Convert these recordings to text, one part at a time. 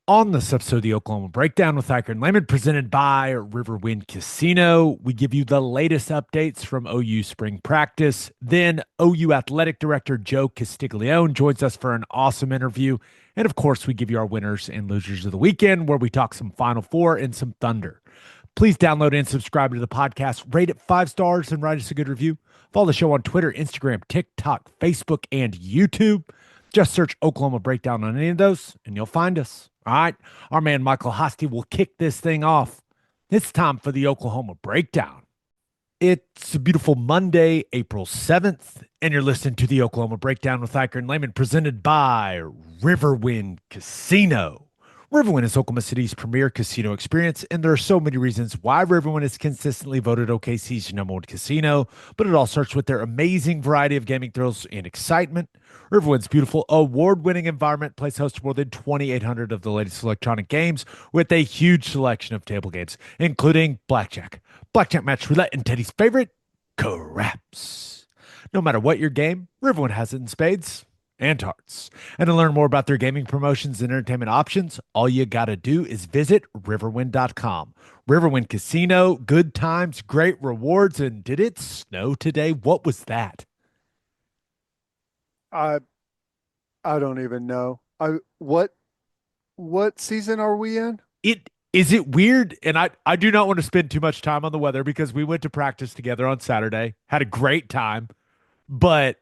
On this episode of the Oklahoma Breakdown with Ikard and Lehman, presented by Riverwind Casino, we give you the latest updates from OU spring practice. Then OU Athletic Director Joe Castilgione joins us for an awesome interview. And of course, we give you our winners and losers of the weekend, where we talk some Final Four and some Thunder. Please download and subscribe to the podcast, rate it 5 stars, and write us a good review. Follow the show on Twitter, Instagram, TikTok, Facebook, and YouTube. Just search Oklahoma Breakdown on any of those, and you'll find us. All right. Our man Michael Hosty will kick this thing off. It's time for the Oklahoma Breakdown. It's a beautiful Monday, April 7th, and you're listening to the Oklahoma Breakdown with Ikard and Lehman, presented by Riverwind Casino. Riverwind is Oklahoma City's premier casino experience, and there are so many reasons why Riverwind is consistently voted OKC's #1 casino, but it all starts with their amazing variety of gaming thrills and excitement. Riverwind's beautiful, award-winning environment plays host to more than 2,800 of the latest electronic games with a huge selection of table games, including blackjack, match roulette, and Teddy's favorite, craps. No matter what your game, Riverwind has it in spades and hearts. And to learn more about their gaming promotions and entertainment options, all you got to do is visit riverwind.com. Riverwind Casino, good times, great rewards. And did it snow today? What was that? I I don't even know. What season are we in? It weird, and I do not want to spend too much time on the weather because we went to practice together on Saturday, had a great time, but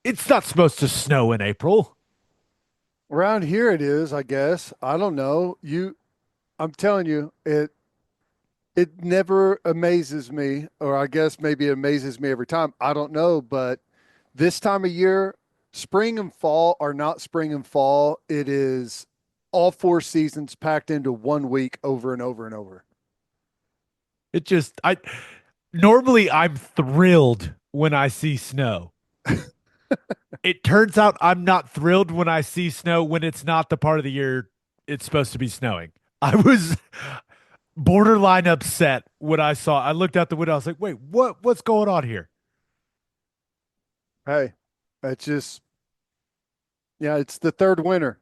it's not supposed to snow in April. Around here it is, I guess. I don't know. I'm telling you, it never amazes me, or I guess maybe it amazes me every time. I don't know, but this time of year, spring and fall are not spring and fall. It is all 4 seasons packed into 1 week over and over and over. It just I normally I'm thrilled when I see snow. It turns out I'm not thrilled when I see snow when it's not the part of the year it's supposed to be snowing. I was borderline upset when I looked out the window. I was like, "Wait, what's going on here?" Hey, it's just, yeah, it's the third winter.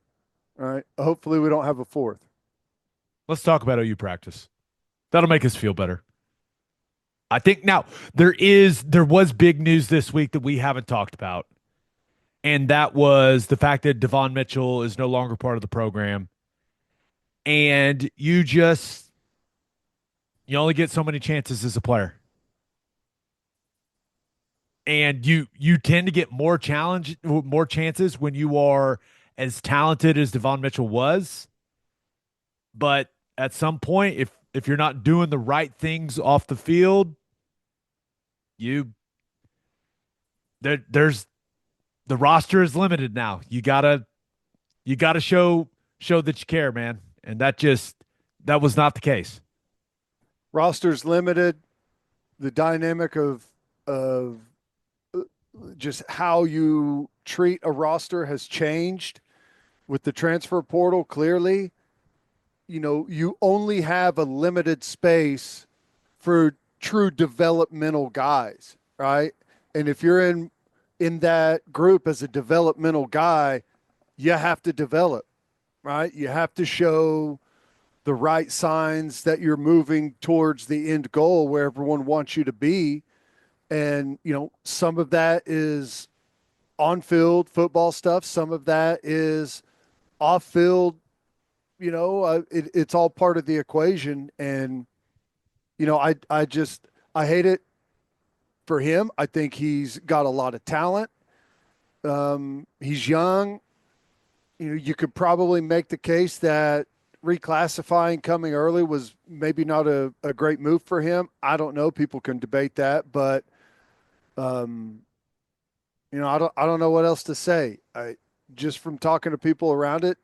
All right. Hopefully we don't have a fourth. Let's talk about OU practice. That'll make us feel better. I think now there was big news this week that we haven't talked about, and that was the fact that Devon Mitchell is no longer part of the program. And you only get so many chances as a player. And you tend to get more chances when you are as talented as Devon Mitchell was. But at some point, if you're not doing the right things off the field, you there's the roster is limited now. You gotta show that you care, man. And that was not the case. Roster's limited. The dynamic of just how you treat a roster has changed with the transfer portal. Clearly, you only have a limited space for true developmental guys, right? And if you're in that group as a developmental guy, you have to develop, right? You have to show the right signs that you're moving towards the end goal where everyone wants you to be. And, some of that is on field football stuff. Some of that is off field. It's all part of the equation. And, I hate it for him. I think he's got a lot of talent. He's young. You could probably make the case that reclassifying coming early was maybe not a great move for him. I don't know. People can debate that, but I don't know what else to say. Just from talking to people around it,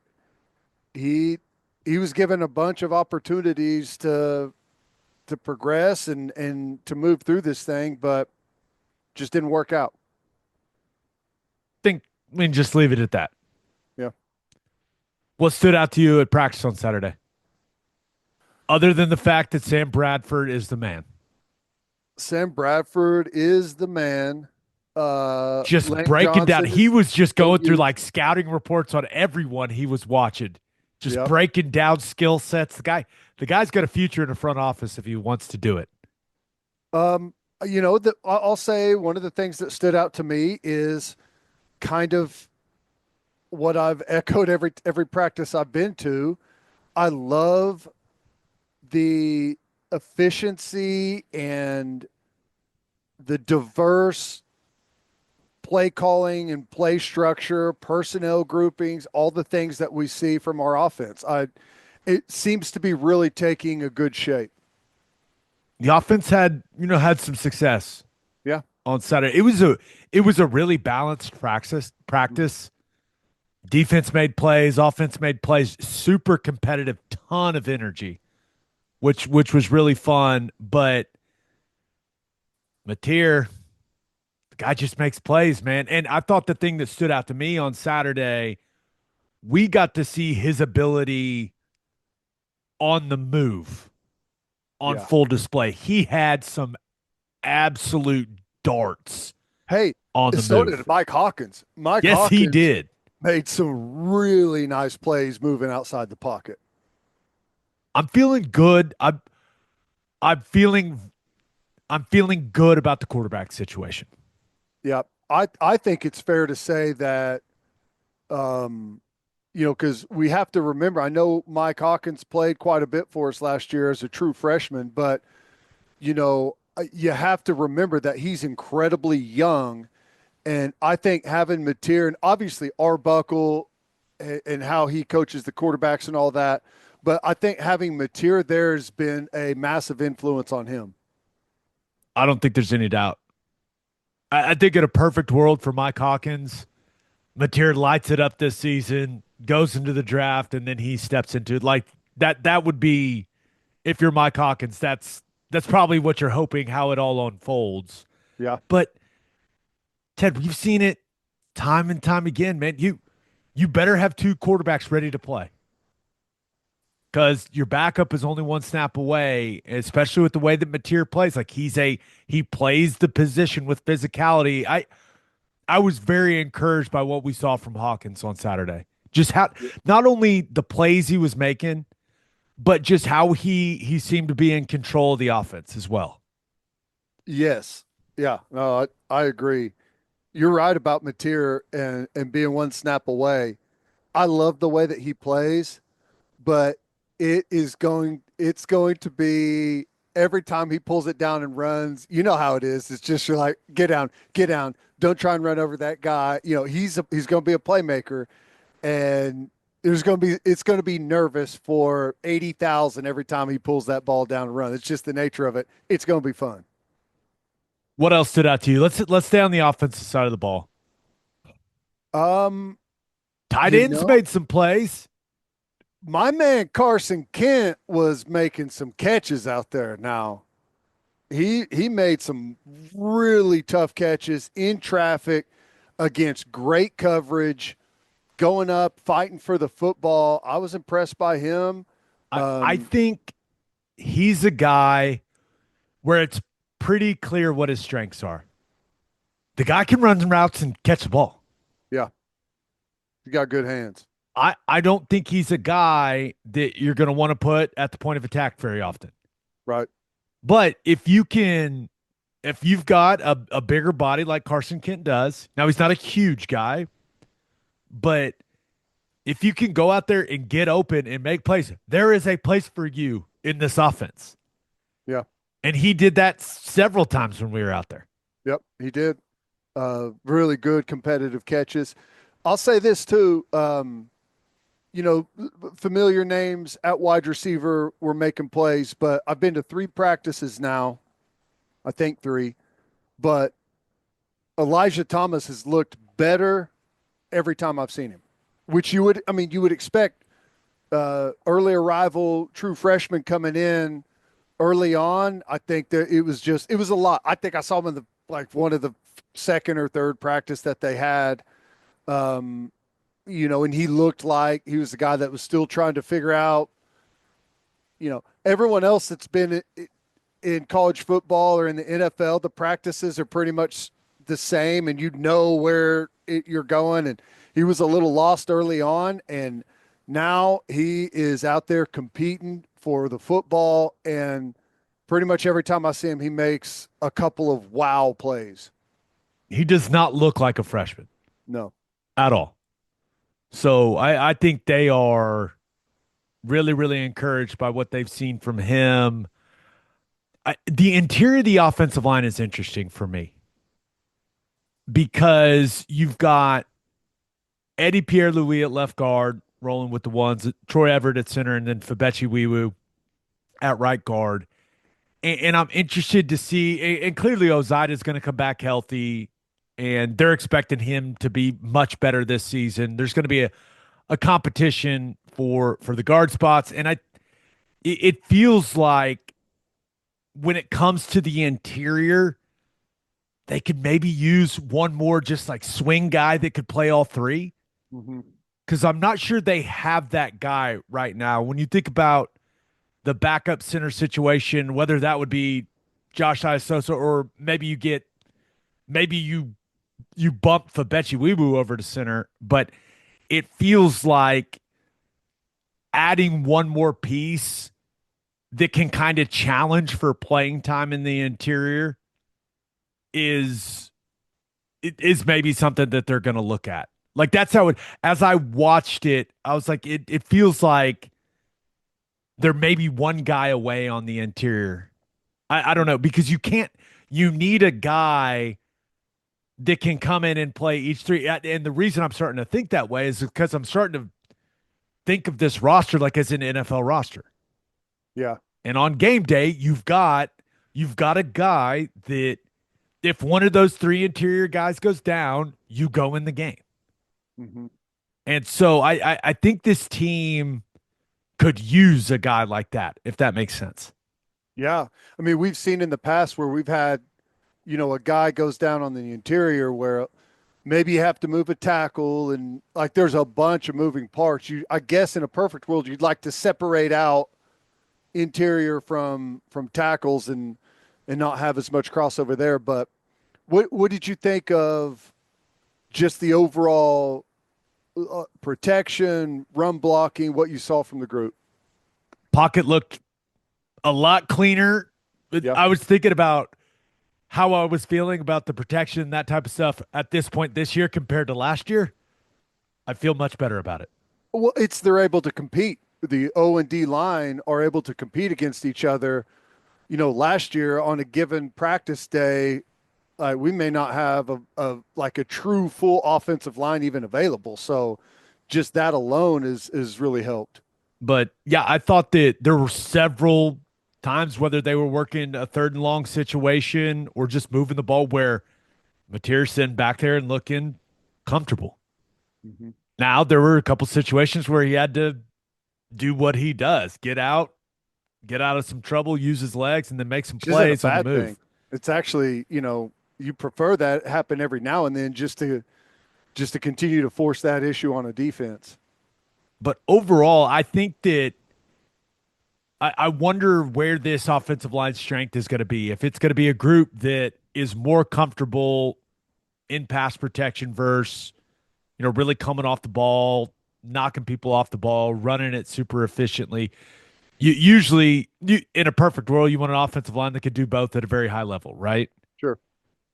he was given a bunch of opportunities to progress and to move through this thing, but just didn't work out. Think we can just leave it at that. Yeah. What stood out to you at practice on Saturday? Other than the fact that Sam Bradford is the man. Sam Bradford is the man. Just Lane breaking down. Johnson He is was just going through OU. like scouting reports on everyone he was watching. just Yep. breaking down skill sets. The guy's got a future in the front office if he wants to do it. Um, I'll say one of the things that stood out to me is kind of what I've echoed every practice I've been to. I love the efficiency and the diverse play calling and play structure, personnel groupings, all the things that we see from our offense. It seems to be really taking a good shape. The offense had some success Yeah. on Saturday. It was a really balanced practice. Defense made plays, offense made plays, super competitive, ton of energy, which was really fun. But Mateer, the guy just makes plays, man. And I thought the thing that stood out to me on Saturday, we got to see his ability on the move on Yeah. full display. He had some absolute darts Hey, on the so did move. Mike Hawkins. Mike Yes, he Hawkins did. made some really nice plays moving outside the pocket. I'm feeling good. I'm feeling I'm feeling good about the quarterback situation. Yeah. I think it's fair to say that um, because we have to remember, I know Mike Hawkins played quite a bit for us last year as a true freshman, but you have to remember that he's incredibly young. And I think having Mateer and obviously Arbuckle and how he coaches the quarterbacks and all that, but I think having Mateer there has been a massive influence on him. I don't think there's any doubt. I think in a perfect world for Mike Hawkins, Mateer lights it up this season, goes into the draft, and then he steps into it. Like that would be if you're Mike Hawkins, that's probably what you're hoping how it all unfolds. Yeah. But Ted, we've seen it time and time again, man. You better have two quarterbacks ready to play. Because your backup is only one snap away, especially with the way that Mateer plays. Like he plays the position with physicality. I was very encouraged by what we saw from Hawkins on Saturday. Just how not only the plays he was making, but just how he seemed to be in control of the offense as well. Yes. Yeah. No, I agree. You're right about Mateer and being one snap away. I love the way that he plays, but it's going to be every time he pulls it down and runs, you know how it is. It's just you're like, get down. Don't try and run over that guy. He's going to be a playmaker, and it's going to be nervous for 80,000 every time he pulls that ball down and run. It's just the nature of it. It's going to be fun. What else stood out to you? Let's stay on the offensive side of the ball. Um, Tight you ends know, made some plays. my man Carson Kent was making some catches out there. Now he made some really tough catches in traffic against great coverage, going up, fighting for the football. I was impressed by him. I Um, think he's a guy where it's pretty clear what his strengths are. The guy can run routes and catch the ball. yeah, he got good hands. I don't think he's a guy that you're going to want to put at the point of attack very often. Right. But if you've got a bigger body like Carson Kent does, now he's not a huge guy, but if you can go out there and get open and make plays, there is a place for you in this offense. Yeah. And he did that several times when we were out there. Yep. He did. Really good competitive catches. I'll say this too. Familiar names at wide receiver were making plays, but I've been to three practices now. I think three, but Elijah Thomas has looked better every time I've seen him, which you would expect early arrival, true freshman coming in early on. I think that it was a lot. I think I saw him in one of the second or third practice that they had. And he looked like he was the guy that was still trying to figure out, everyone else that's been in college football or in the NFL, the practices are pretty much the same and where you're going. And he was a little lost early on. And Now he is out there competing for the football, and pretty much every time I see him, he makes a couple of wow plays. He does not look like a freshman No. at all. So I think they are really, really encouraged by what they've seen from him. The interior of the offensive line is interesting for me because you've got Eddie Pierre Louis at left guard, rolling with the ones, Troy Everett at center, and then Fabechi Wiwu at right guard. And I'm interested to see, and clearly Ozida is going to come back healthy, and they're expecting him to be much better this season. There's going to be a competition for the guard spots, and it feels like when it comes to the interior, they could maybe use one more just like swing guy that could play all three. Mm-hmm. Because I'm not sure they have that guy right now. When you think about the backup center situation, whether that would be Josh Iasosa or maybe you bump Fabechi Wiwu over to center, but it feels like adding one more piece that can kind of challenge for playing time in the interior is it is maybe something that they're going to look at. Like that's how it. As I watched it, I was like, it feels like there may be one guy away on the interior. I don't know because you can't. You need a guy that can come in and play each three. And the reason I'm starting to think that way is because I'm starting to think of this roster like as an NFL roster. Yeah. And on game day, you've got a guy that if one of those three interior guys goes down, you go in the game. Mm-hmm. And so I think this team could use a guy like that, if that makes sense. Yeah. I mean, we've seen in the past where we've had, a guy goes down on the interior where maybe you have to move a tackle and like there's a bunch of moving parts. I guess in a perfect world, you'd like to separate out interior from tackles and not have as much crossover there. But what did you think of just the overall protection, run blocking, what you saw from the group? Pocket looked a lot cleaner. Yeah. I was thinking about how I was feeling about the protection, that type of stuff at this point this year compared to last year. I feel much better about it. Well, they're able to compete. The O and D line are able to compete against each other. Last year on a given practice day, we may not have a true full offensive line even available. So just that alone is really helped. But yeah, I thought that there were several times, whether they were working a third and long situation or just moving the ball, where Mateer's sitting back there and looking comfortable. Mm-hmm. Now, there were a couple situations where he had to do what he does, get out of some trouble, use his legs, and then make some Which isn't a plays on the bad move. thing. It's actually, you prefer that happen every now and then just to continue to force that issue on a defense. But overall, I think that I wonder where this offensive line strength is going to be. If it's going to be a group that is more comfortable in pass protection versus, really coming off the ball, knocking people off the ball, running it super efficiently. In a perfect world, you want an offensive line that can do both at a very high level, right? Sure.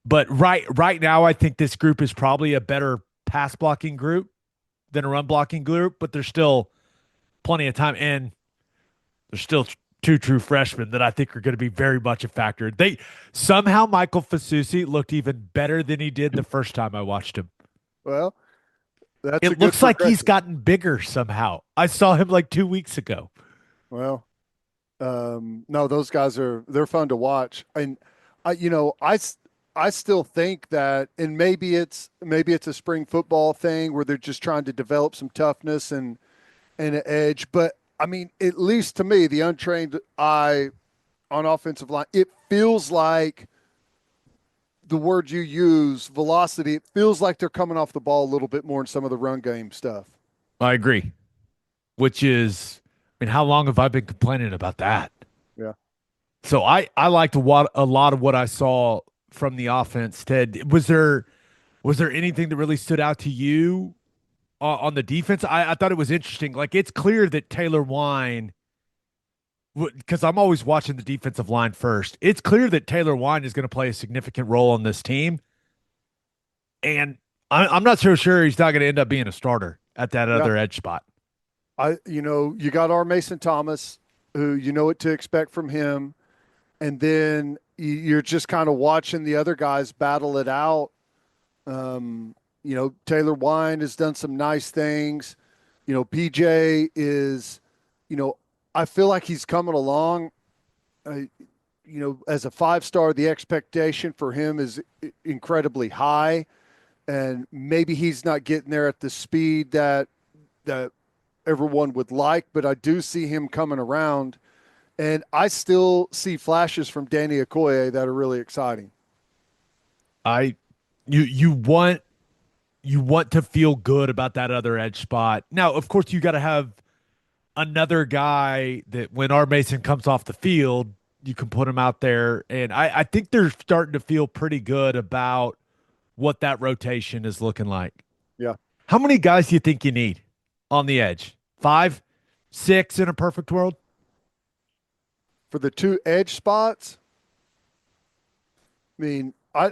But right now, I think this group is probably a better pass blocking group than a run blocking group, but there's still plenty of time. And there's still two true freshmen that I think are going to be very much a factor. Somehow Michael Fasusi looked even better than he did the first time I watched him. Well, that's a It good looks like he's progression. gotten bigger somehow. I saw him like 2 weeks ago. Well, no, those guys they're fun to watch, and I still think that, and maybe it's a spring football thing where they're just trying to develop some toughness and an edge. But I mean, at least to me, the untrained eye on offensive line, it feels like the word you use, velocity. It feels like they're coming off the ball a little bit more in some of the run game stuff. I agree. Which is, I mean, how long have I been complaining about that? Yeah. So I liked a lot of what I saw from the offense. Ted, was there anything that really stood out to you on the defense, I thought it was interesting. Like it's clear that Taylor Wine, because I'm always watching the defensive line first. It's clear that Taylor Wine is going to play a significant role on this team, and I'm not so sure he's not going to end up being a starter at that Yeah. other edge spot. You got our Mason Thomas, who you know what to expect from him, and then you're just kind of watching the other guys battle it out. Taylor Wine has done some nice things. PJ is, I feel like he's coming along. Uh, as a 5-star, the expectation for him is incredibly high, and maybe he's not getting there at the speed that everyone would like, but I do see him coming around, and I still see flashes from Danny Okoye that are really exciting. I you want to feel good about that other edge spot. Now, of course, you got to have another guy that when our Mason comes off the field, you can put him out there. And I think they're starting to feel pretty good about what that rotation is looking like. Yeah. How many guys do you think you need on the edge? 5, 6 in a perfect world? For the two edge spots, I mean, uh,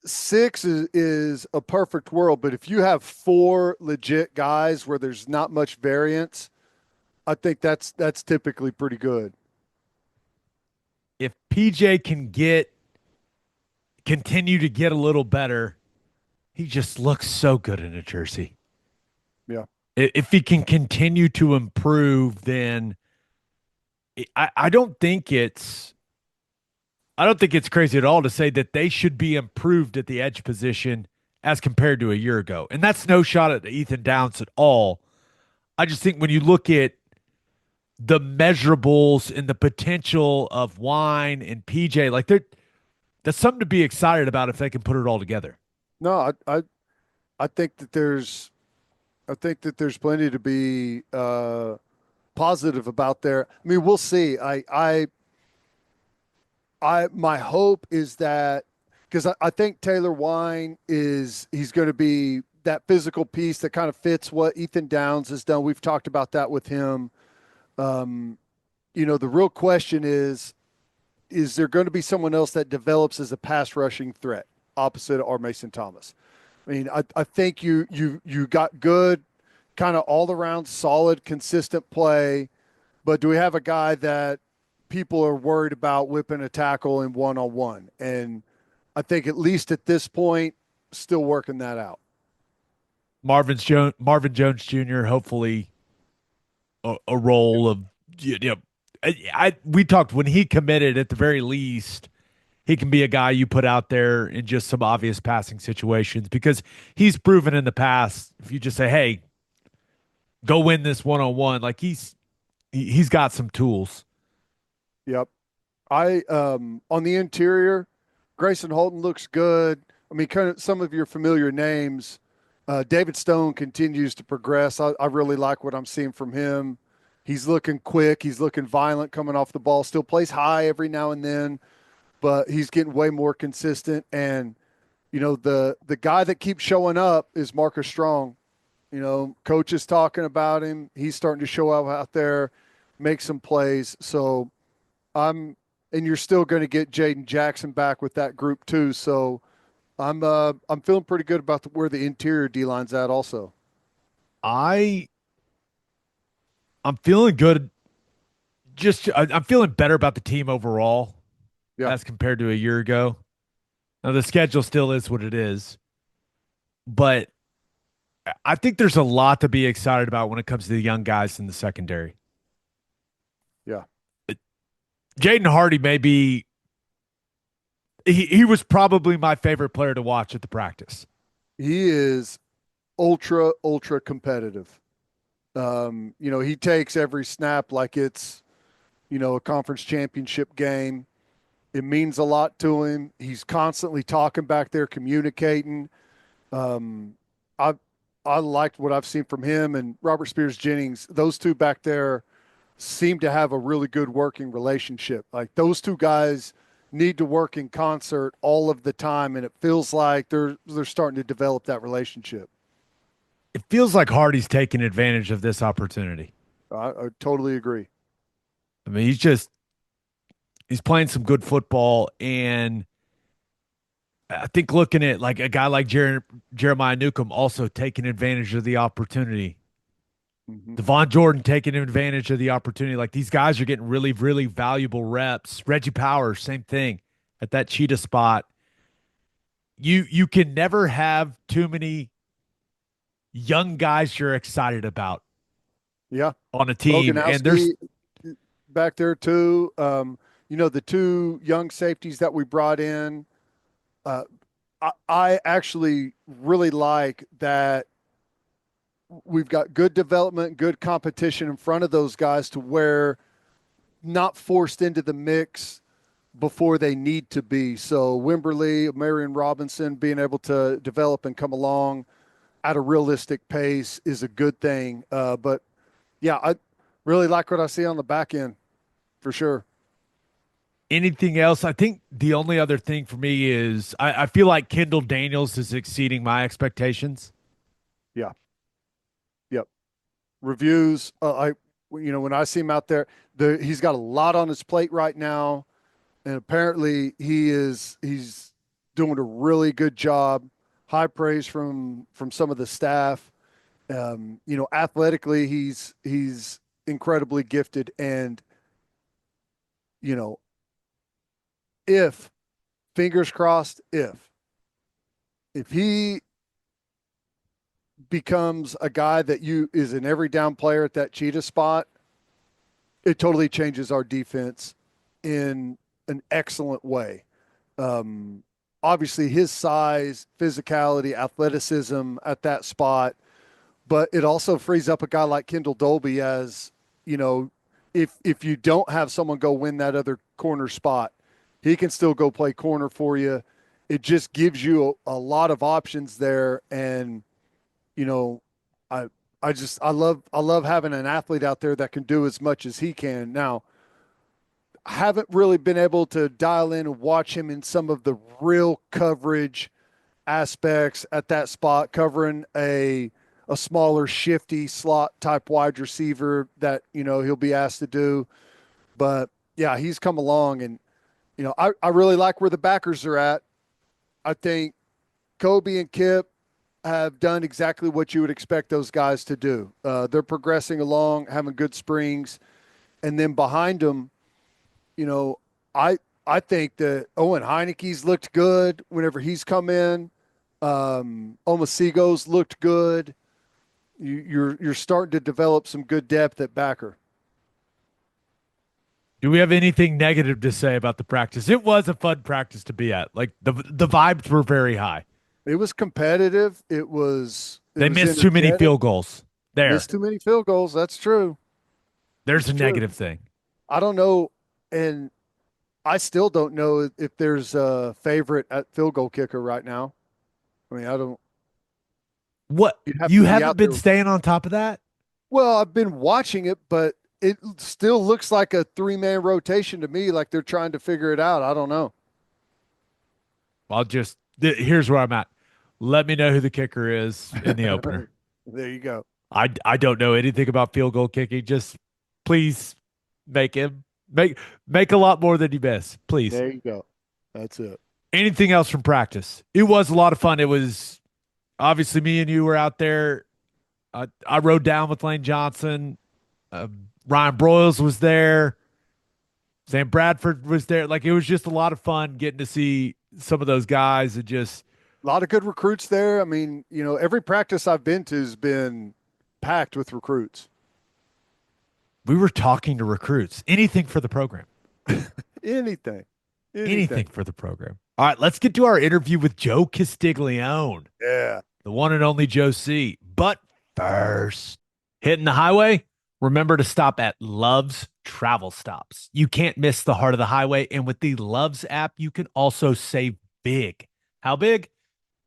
6 is a perfect world, but if you have 4 legit guys where there's not much variance, I think that's typically pretty good. If PJ can continue to get a little better, he just looks so good in a jersey. Yeah. If he can continue to improve, then I don't think it's crazy at all to say that they should be improved at the edge position as compared to a year ago. And that's no shot at Ethan Downs at all. I just think when you look at the measurables and the potential of Wine and PJ, like that's something to be excited about if they can put it all together. No, I think that there's plenty to be positive about there. I mean, we'll see. My hope is that because I think Taylor Wine he's going to be that physical piece that kind of fits what Ethan Downs has done. We've talked about that with him. The real question is there going to be someone else that develops as a pass rushing threat opposite of our Mason Thomas? I mean, I think you got good, kind of all around solid, consistent play, but do we have a guy that people are worried about whipping a tackle in one-on-one? And I think at least at this point, still working that out. Marvin Jones Jr. hopefully a role of we talked when he committed at the very least he can be a guy you put out there in just some obvious passing situations because he's proven in the past if you just say hey go win this one-on-one like he's got some tools. Yep. I on the interior, Grayson Holton looks good. I mean, kind of some of your familiar names. David Stone continues to progress. I really like what I'm seeing from him. He's looking quick. He's looking violent coming off the ball. Still plays high every now and then, but he's getting way more consistent. And the guy that keeps showing up is Marcus Strong. Coach is talking about him. He's starting to show up out there, make some plays. So and you're still going to get Jaden Jackson back with that group too. So I'm feeling pretty good about where the interior D line's at also. I'm feeling good. I'm feeling better about the team overall Yeah. as compared to a year ago. Now the schedule still is what it is, but I think there's a lot to be excited about when it comes to the young guys in the secondary. Yeah. Jaden Hardy may be he was probably my favorite player to watch at the practice. He is ultra competitive. He takes every snap like it's, a conference championship game. It means a lot to him. He's constantly talking back there, communicating. I I liked what I've seen from him and Robert Spears Jennings. Those two back there seem to have a really good working relationship. Like those two guys need to work in concert all of the time, and it feels like they're starting to develop that relationship. It feels like Hardy's taking advantage of this opportunity. I totally agree. I mean, he's playing some good football, and I think looking at like a guy like Jeremiah Newcomb also taking advantage of the opportunity. Hmm. Devon Jordan taking advantage of the opportunity. Like these guys are getting really, really valuable reps. Reggie Powers, same thing at that cheetah spot. You can never have too many young guys you're excited about Yeah, on a team. And there's Boganowski back there too. The two young safeties that we brought in. Uh, I actually really like that we've got good development, good competition in front of those guys to where not forced into the mix before they need to be. So Wimberly, Marion Robinson being able to develop and come along at a realistic pace is a good thing. But yeah, I really like what I see on the back end for sure. anything else. I think the only other thing for me is I feel like Kendall Daniels is exceeding my expectations. Yeah. Yep. Reviews. When I see him out there, he's got a lot on his plate right now, and apparently he's doing a really good job. High praise from some of the staff. Athletically, he's incredibly gifted, and you know, if fingers crossed, if he becomes a guy that you is an every down player at that cheetah spot, it totally changes our defense in an excellent way. Um, Obviously, his size, physicality, athleticism at that spot, but it also frees up a guy like Kendall Dolby as you know, if you don't have someone go win that other corner spot, he can still go play corner for you. It just gives you a lot of options there, and you know, I I love having an athlete out there that can do as much as he can. Now, I haven't really been able to dial in and watch him in some of the real coverage aspects at that spot, covering a smaller, shifty slot type wide receiver that he'll be asked to do. But yeah, he's come along, and I really like where the backers are at. I think Kobe and Kip have done exactly what you would expect those guys to do. They're progressing along, having good springs, and then behind them, you know, I I think that Owen Heineke's looked good whenever he's come in. Omasigo's looked good. You're starting to develop some good depth at backer. Do we have anything negative to say about the practice? It was a fun practice to be at. Like the vibes were very high. It was competitive. It They was missed too many energetic. field goals. There. Missed too many field goals. That's true. There's That's a true. negative thing. I don't know, and I still don't know if there's a favorite at field goal kicker right now. I mean, I don't. What? You'd have You to be haven't out been there. staying on top of that? Well, I've been watching it, but it still looks like a three-man rotation to me. Like they're trying to figure it out. I don't know. Here's where I'm at. Let me know who the kicker is in the opener. There you go. I don't know anything about field goal kicking. Just please make him make a lot more than you miss. Please. There you go. That's it. Anything else from practice? It was a lot of fun. It was obviously me and you were out there. I rode down with Lane Johnson. Uh, Ryan Broyles was there. Sam Bradford was there. Like it was just a lot of fun getting to see some of those guys and just A lot of good recruits there. I mean, every practice I've been to has been packed with recruits. we were talking to recruits. Anything for the program. Anything. Anything Anything. for the program. All right, let's get to our interview with Joe Castiglione, Yeah. the one and only Joe C. But first, hitting the highway, remember to stop at Love's Travel Stops. You can't miss the heart of the highway. And with the Love's app, you can also save big. How big?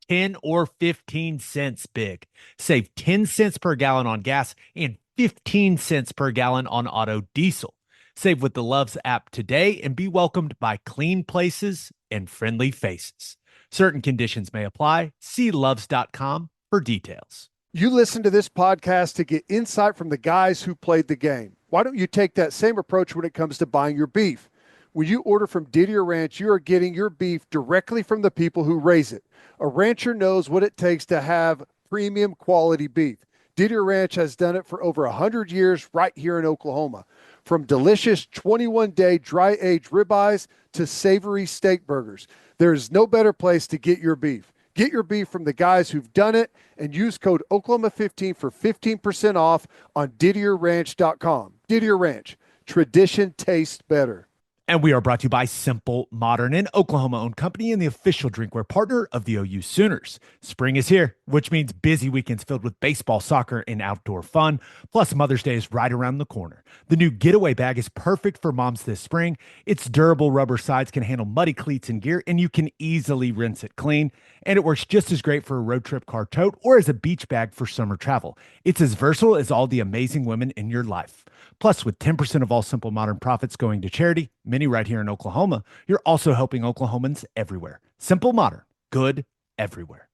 10 or 15 cents big. Save 10 cents per gallon on gas and 15 cents per gallon on auto diesel. Save with the Loves app today and be welcomed by clean places and friendly faces. Certain conditions may apply. See loves.com for details. You listen to this podcast to get insight from the guys who played the game. Why don't you take that same approach when it comes to buying your beef? When you order from Didier Ranch, you are getting your beef directly from the people who raise it. A rancher knows what it takes to have premium quality beef. Didier Ranch has done it for over 100 years right here in Oklahoma. From delicious 21-day dry-aged ribeyes to savory steak burgers, there is no better place to get your beef. Get your beef from the guys who've done it and use code Oklahoma15 for 15% off on DidierRanch.com. Didier Ranch, tradition tastes better. And we are brought to you by Simple Modern, an Oklahoma-owned company and the official drinkware partner of the OU Sooners. Spring is here, which means busy weekends filled with baseball, soccer, and outdoor fun. Plus, Mother's Day is right around the corner. The new Getaway bag is perfect for moms this spring. Its durable rubber sides can handle muddy cleats and gear, and you can easily rinse it clean. And it works just as great for a road trip car tote or as a beach bag for summer travel. It's as versatile as all the amazing women in your life. Plus, with 10% of all Simple Modern profits going to charity, many right here in Oklahoma, you're also helping Oklahomans everywhere. Simple Modern, good everywhere.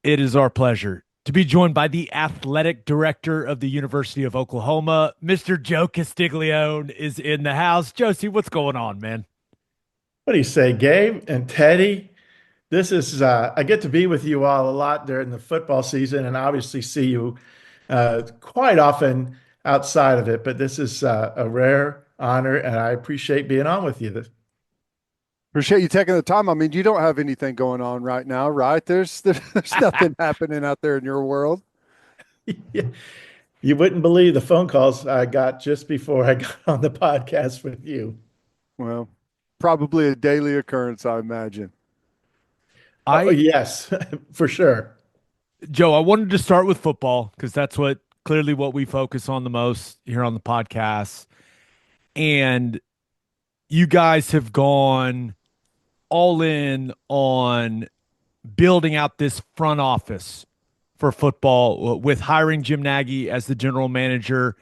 It is our pleasure to be joined by the athletic director of the University of Oklahoma. Mr. Joe Castiglione is in the house. Josie, what's going on, man? What do you say, Gabe and Teddy? This is, I get to be with you all a lot during the football season and obviously see you quite often outside of it, but this is a rare honor and I appreciate being on with you. Appreciate you taking the time. I mean, you don't have anything going on right now, right? There's nothing happening out there in your world. Yeah. You wouldn't believe the phone calls I got just before I got on the podcast with you. Well, probably a daily occurrence, I imagine. Oh, yes, for sure. Joe, I wanted to start with football because that's clearly what we focus on the most here on the podcast. And you guys have gone all in on building out this front office for football with hiring Jim Nagy as the general manager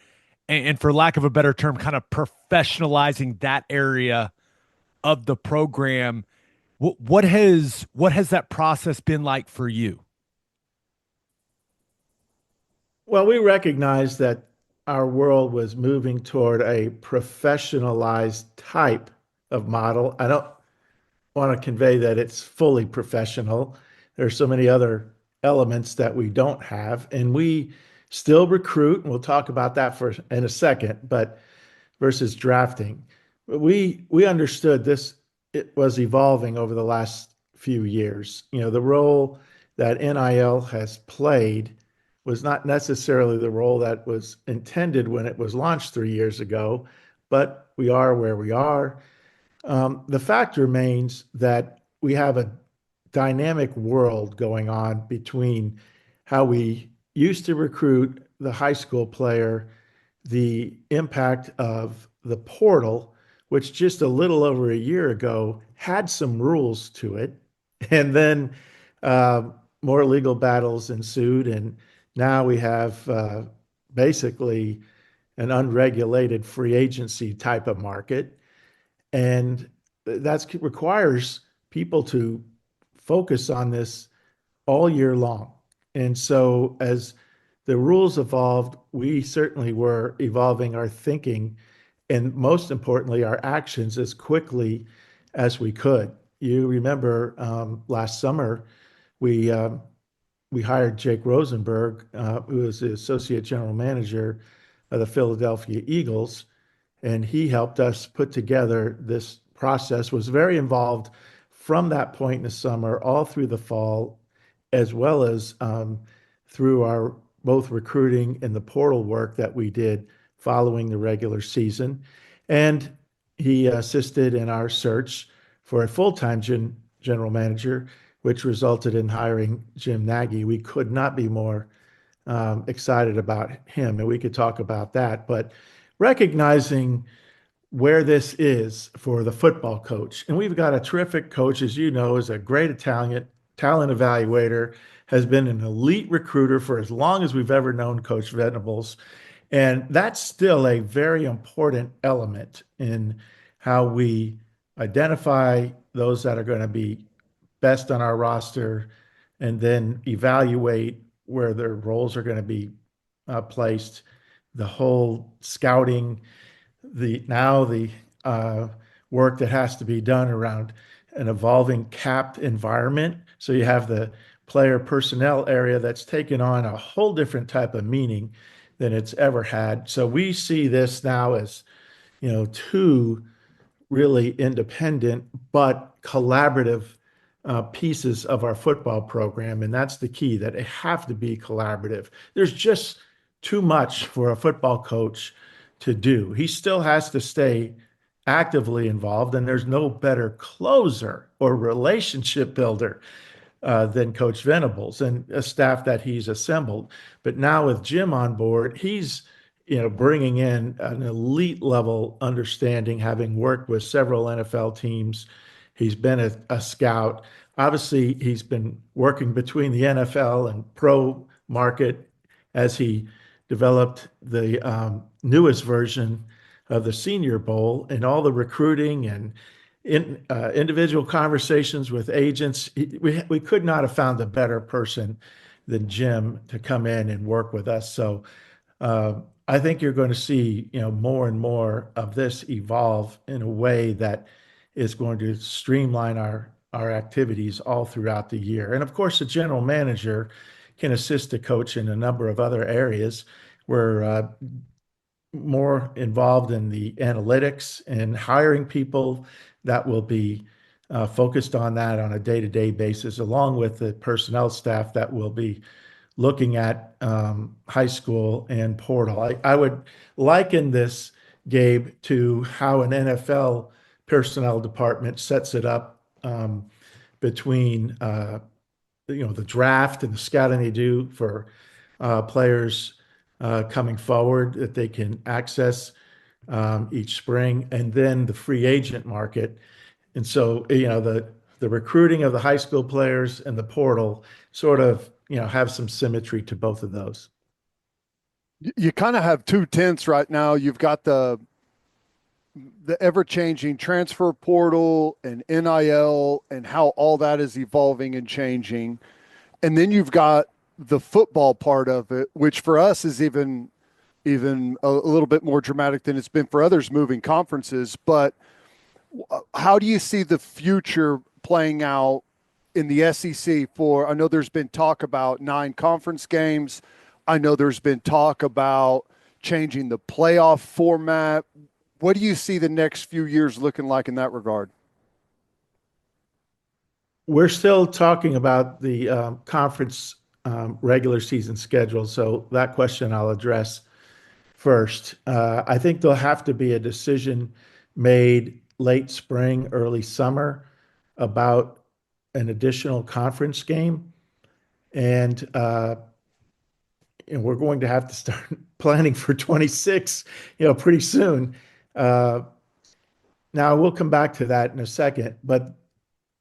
and for lack of a better term, kind of professionalizing that area of the program. What has that process been like for you? Well, we recognized that our world was moving toward a professionalized type of model. I don't want to convey that it's fully professional. There are so many other elements that we don't have, and we still recruit, and we'll talk about that in a second, but versus drafting. We understood this, it was evolving over the last few years. You know, the role that NIL has played was not necessarily the role that was intended when it was launched 3 years ago, but we are where we are. The fact remains that we have a dynamic world going on between how we used to recruit the high school player, the impact of the portal, which just a little over a year ago had some rules to it, and then more legal battles ensued, and now we have basically an unregulated free agency type of market. And that requires people to focus on this all year long. And so as the rules evolved, we certainly were evolving our thinking and most importantly, our actions as quickly as we could. You remember last summer, we hired Jake Rosenberg, who was the associate general manager of the Philadelphia Eagles, and he helped us put together this process, was very involved from that point in the summer all through the fall, as well as through our both recruiting and the portal work that we did following the regular season. And he assisted in our search for a full-time general manager, which resulted in hiring Jim Nagy. We could not be more excited about him, and we could talk about that. But recognizing where this is for the football coach, and we've got a terrific coach, as you know, is a great talent evaluator, has been an elite recruiter for as long as we've ever known Coach Venables, And that's still a very important element in how we identify those that are going to be best on our roster and then evaluate where their roles are going to be placed. The whole scouting, the work that has to be done around an evolving capped environment. So you have the player personnel area that's taken on a whole different type of meaning than it's ever had. So we see this now as, two really independent but collaborative pieces of our football program. And that's the key, that they have to be collaborative. There's just too much for a football coach to do. He still has to stay actively involved, and there's no better closer or relationship builder than Coach Venables and a staff that he's assembled. But now with Jim on board, he's bringing in an elite level understanding, having worked with several NFL teams. He's been a scout. Obviously, he's been working between the NFL and pro market as he developed the newest version of the Senior Bowl and all the recruiting and individual conversations with agents. We could not have found a better person than Jim to come in and work with us. So I think you're going to see, more and more of this evolve in a way that is going to streamline our activities all throughout the year. And of course, the general manager can assist the coach in a number of other areas. We're more involved in the analytics and hiring people that will be focused on that on a day-to-day basis, along with the personnel staff that will be looking at high school and portal. I would liken this, Gabe, to how an NFL personnel department sets it up between the draft and the scouting they do for players coming forward that they can access each spring, and then the free agent market. And so, the recruiting of the high school players and the portal sort of, have some symmetry to both of those. You kind of have two tents right now. You've got the ever-changing transfer portal and NIL and how all that is evolving and changing. And then you've got the football part of it, which for us is even a little bit more dramatic than it's been for others moving conferences. But how do you see the future playing out in the SEC for, I know there's been talk about 9 conference games. I know there's been talk about changing the playoff format. What do you see the next few years looking like in that regard? We're still talking about the conference regular season schedule. So that question I'll address first. I think there'll have to be a decision made late spring, early summer about an additional conference game. And we're going to have to start planning for 26, pretty soon. Now we'll come back to that in a second, but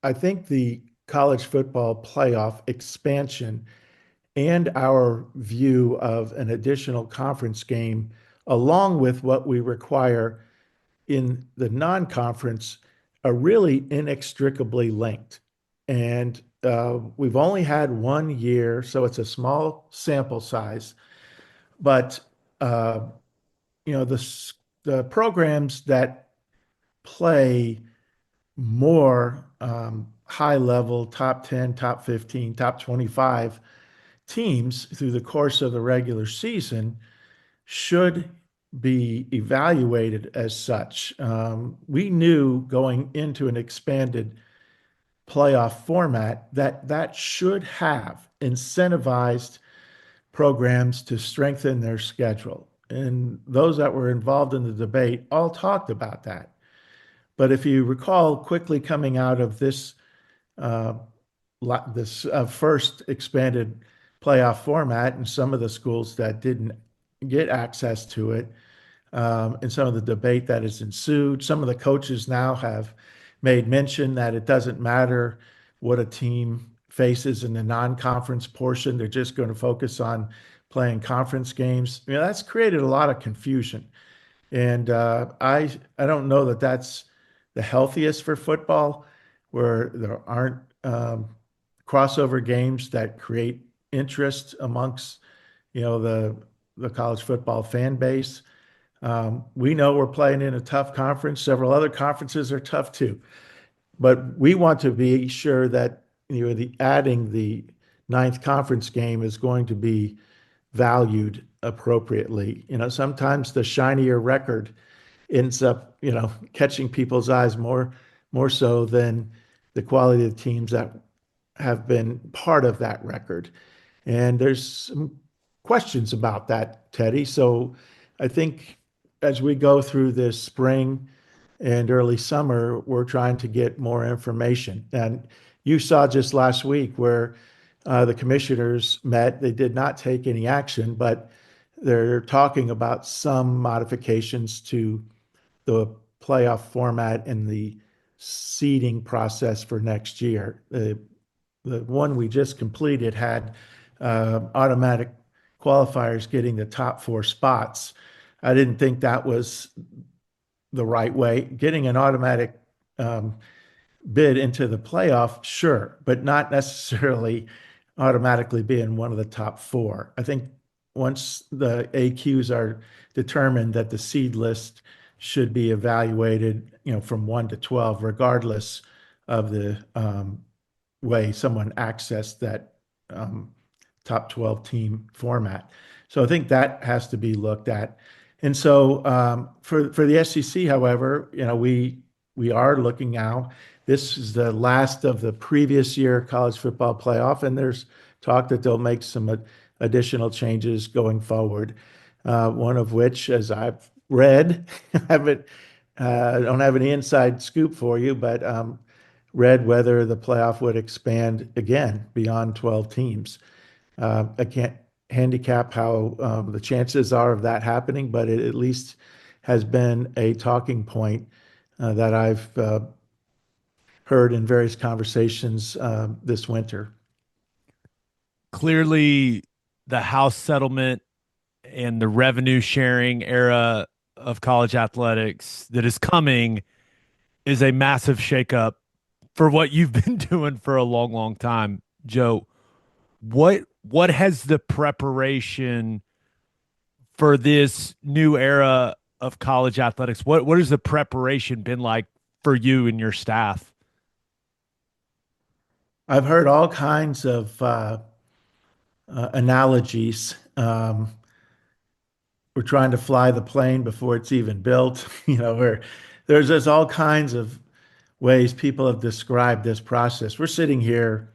I think the college football playoff expansion and our view of an additional conference game, along with what we require in the non-conference, are really inextricably linked. And we've only had 1 year, so it's a small sample size. But the programs that play more high level, top 10, top 15, top 25 teams through the course of the regular season should be evaluated as such. We knew going into an expanded playoff format that should have incentivized programs to strengthen their schedule. And those that were involved in the debate all talked about that. But if you recall, quickly coming out of this first expanded playoff format, and some of the schools that didn't get access to it, and some of the debate that has ensued, some of the coaches now have made mention that it doesn't matter what a team faces in the non-conference portion. They're just going to focus on playing conference games. That's created a lot of confusion. And I don't know that that's the healthiest for football, where there aren't crossover games that create interest amongst the college football fan base. We know we're playing in a tough conference. Several other conferences are tough too, but we want to be sure that adding the ninth conference game is going to be valued appropriately. Sometimes the shinier record ends up, catching people's eyes more so than the quality of the teams that have been part of that record. And there's some questions about that, Teddy. So I think as we go through this spring and early summer, we're trying to get more information. And you saw just last week where the commissioners met. They did not take any action, but they're talking about some modifications to the playoff format and the seeding process for next year. The one we just completed had automatic qualifiers getting the top 4 spots. I didn't think that was the right way. Getting an automatic bid into the playoff, sure, but not necessarily automatically being one of the top 4. I think once the AQs are determined, that the seed list should be evaluated, from 1 to 12, regardless of the way someone accessed that top 12 team format. So I think that has to be looked at. And so for the SEC, however, we are looking now. This is the last of the previous year college football playoff, and there's talk that they'll make some additional changes going forward. One of which, as I've read, I don't have any inside scoop for you, but read whether the playoff would expand again beyond 12 teams. I can't handicap how the chances are of that happening, but it at least has been a talking point that I've heard in various conversations this winter. Clearly, the House settlement and the revenue sharing era of college athletics that is coming is a massive shakeup for what you've been doing for a long, long time. Joe, what has the preparation for this new era of college athletics, what has the preparation been like for you and your staff? I've heard all kinds of analogies. We're trying to fly the plane before it's even built. Where there's just all kinds of ways people have described this process. We're sitting here,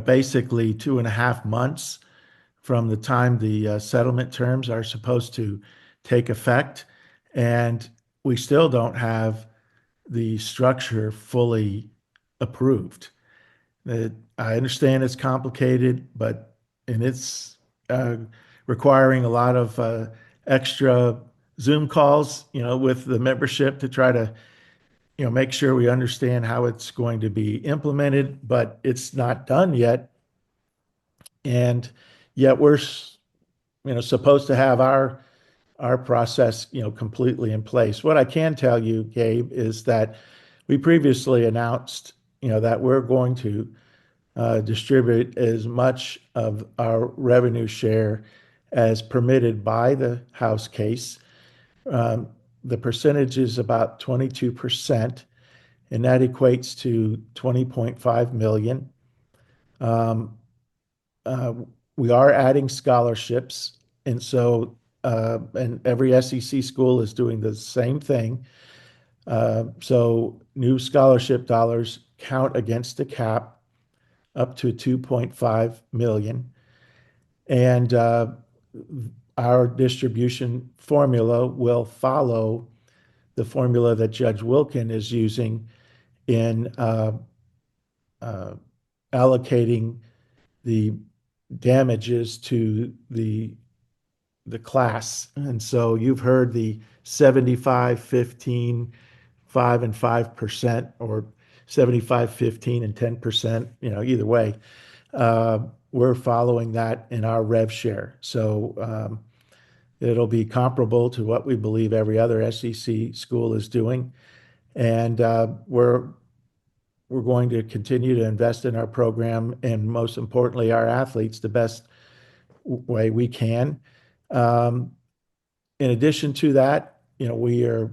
basically 2.5 months from the time the settlement terms are supposed to take effect, and we still don't have the structure fully approved. I understand it's complicated, and it's requiring a lot of extra Zoom calls, with the membership to try to, make sure we understand how it's going to be implemented, but it's not done yet. And yet we're, supposed to have our process, completely in place. What I can tell you, Gabe, is that we previously announced, that we're going to distribute as much of our revenue share as permitted by the House case. The percentage is about 22%, and that equates to 20.5 million. We are adding scholarships, and so and every SEC school is doing the same thing. So new scholarship dollars count against the cap up to 2.5 million. And our distribution formula will follow the formula that Judge Wilkin is using in allocating the damages to the class. And so you've heard the 75, 15, 5 and 5%, or 75, 15 and 10%, either way. we're following that in our rev share. So it'll be comparable to what we believe every other SEC school is doing. And we're going to continue to invest in our program and most importantly, our athletes the best way we can. Um, in addition to that, we are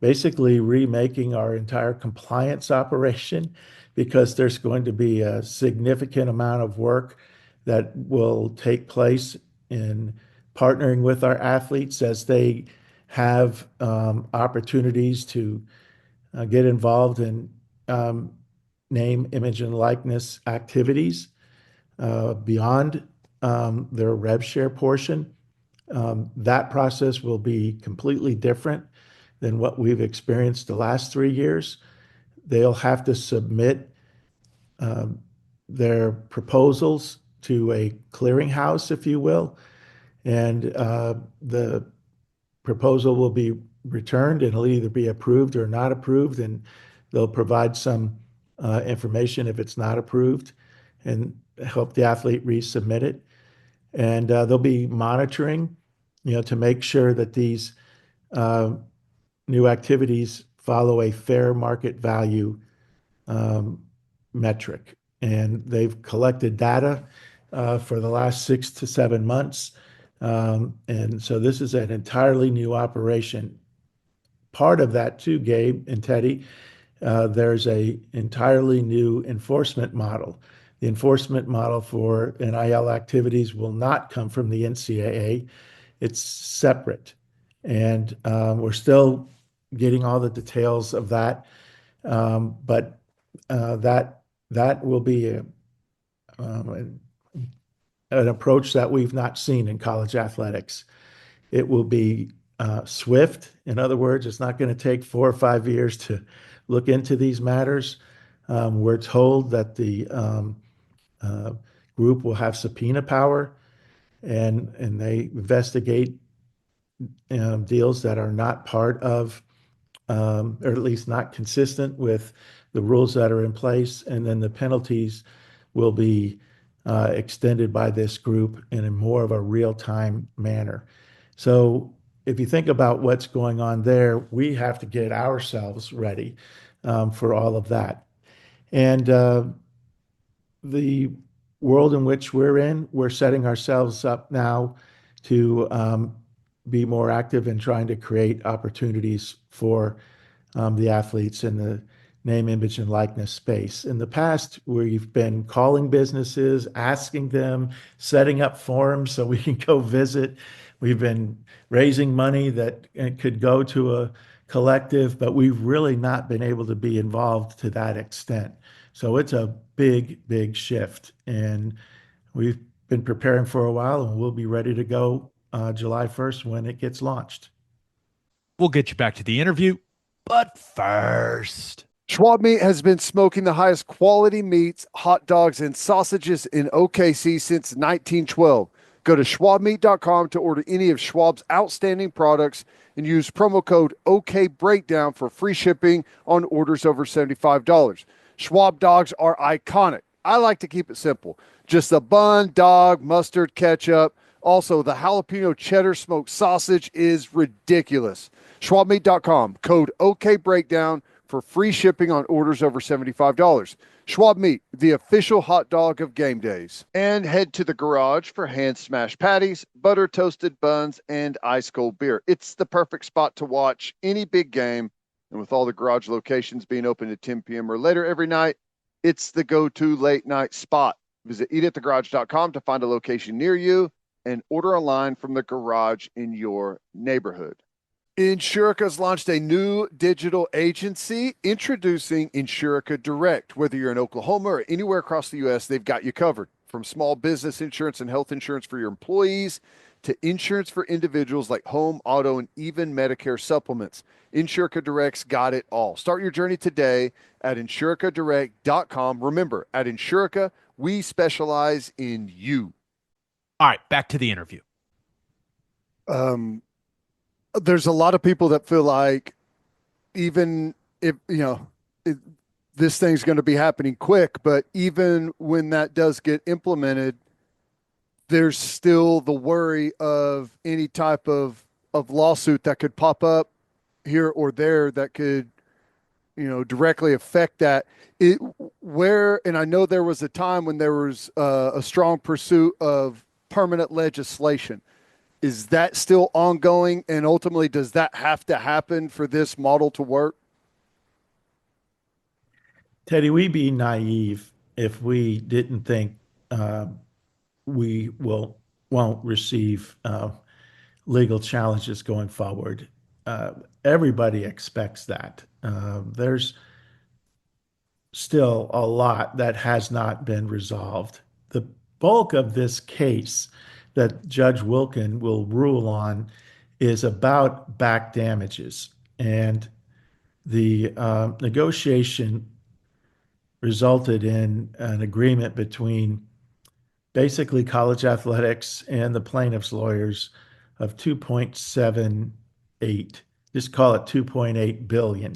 basically remaking our entire compliance operation because there's going to be a significant amount of work that will take place in partnering with our athletes as they have opportunities to get involved in um, name, image, and likeness activities beyond their rev share portion. That process will be completely different than what we've experienced the last 3 years. They'll have to submit um, their proposals to a clearinghouse, if you will, and the proposal will be returned and it'll either be approved or not approved, and they'll provide some information if it's not approved and help the athlete resubmit it. And they'll be monitoring, to make sure that these uh, new activities follow a fair market value um, metric. And they've collected data for the last 6 to 7 months. And so this is an entirely new operation. Part of that too, Gabe and Teddy, there's a entirely new enforcement model. The enforcement model for NIL activities will not come from the NCAA. It's separate. And we're still getting all the details of that. But that will be um, an approach that we've not seen in college athletics. It will be swift. In other words, it's not going to take 4 or 5 years to look into these matters. We're told that the uh, group will have subpoena power, and they investigate deals that are not part of, or at least not consistent with the rules that are in place, and then the penalties will be extended by this group in a more of a real-time manner. So if you think about what's going on there, we have to get ourselves ready for all of that. And the world in which we're in, we're setting ourselves up now to be more active in trying to create opportunities for the athletes in the name, image, and likeness space. In the past, we've been calling businesses, asking them, setting up forums so we can go visit. We've been raising money that could go to a collective, but we've really not been able to be involved to that extent. So it's a big, big shift. And we've been preparing for a while, and we'll be ready to go July 1st when it gets launched. We'll get you back to the interview, but first, Schwab Meat has been smoking the highest quality meats, hot dogs, and sausages in OKC since 1912. Go to schwabmeat.com to order any of Schwab's outstanding products and use promo code OKBreakdown for free shipping on orders over $75. Schwab dogs are iconic. I like to keep it simple. Just a bun, dog, mustard, ketchup. Also, the jalapeno cheddar smoked sausage is ridiculous. Schwabmeat.com, code OKBreakdown for free shipping on orders over $75. Schwab Meat, the official hot dog of game days. And head to the garage for hand smashed patties, butter toasted buns, and ice cold beer. It's the perfect spot to watch any big game. And with all the garage locations being open at 10 p.m. or later every night, it's the go-to late night spot. Visit eatatthegarage.com to find a location near you and order online from the garage in your neighborhood. Insurica's launched a new digital agency introducing Insurica Direct. Whether you're in Oklahoma or anywhere across the U.S., they've got you covered. From small business insurance and health insurance for your employees to insurance for individuals like home, auto, and even Medicare supplements. Insurica Direct's got it all. Start your journey today at insuricadirect.com. Remember, at Insurica, we specialize in you. all right, back to the interview. There's a lot of people that feel like even if, this thing's going to be happening quick, but even when that does get implemented, there's still the worry of any type of lawsuit that could pop up here or there that could, directly affect that. It where, and I know there was a time when there was a strong pursuit of permanent legislation. Is that still ongoing? And ultimately, does that have to happen for this model to work? Teddy, we'd be naive if we didn't think uh, we won't receive legal challenges going forward. Uh, Everybody expects that. There's still a lot that has not been resolved. The bulk of this case that Judge Wilkin will rule on is about back damages. And the negotiation resulted in an agreement between basically college athletics and the plaintiff's lawyers of 2.78, just call it 2.8 billion,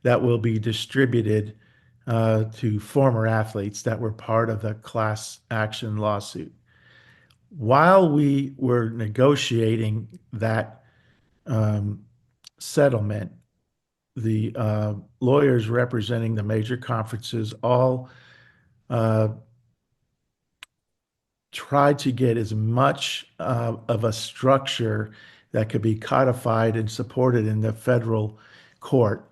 that will be distributed to former athletes that were part of the class action lawsuit. While we were negotiating that um, settlement, the lawyers representing the major conferences all uh, tried to get as much of a structure that could be codified and supported in the federal court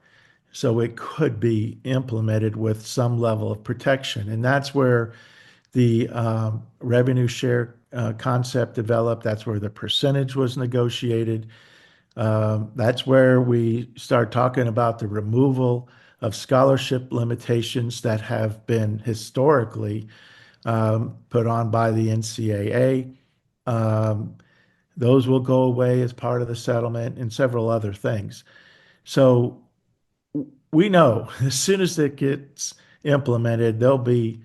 so it could be implemented with some level of protection. And that's where the revenue share concept developed. That's where the percentage was negotiated. That's where we start talking about the removal of scholarship limitations that have been historically put on by the NCAA. Um, those will go away as part of the settlement and several other things. So we know as soon as it gets implemented, there'll be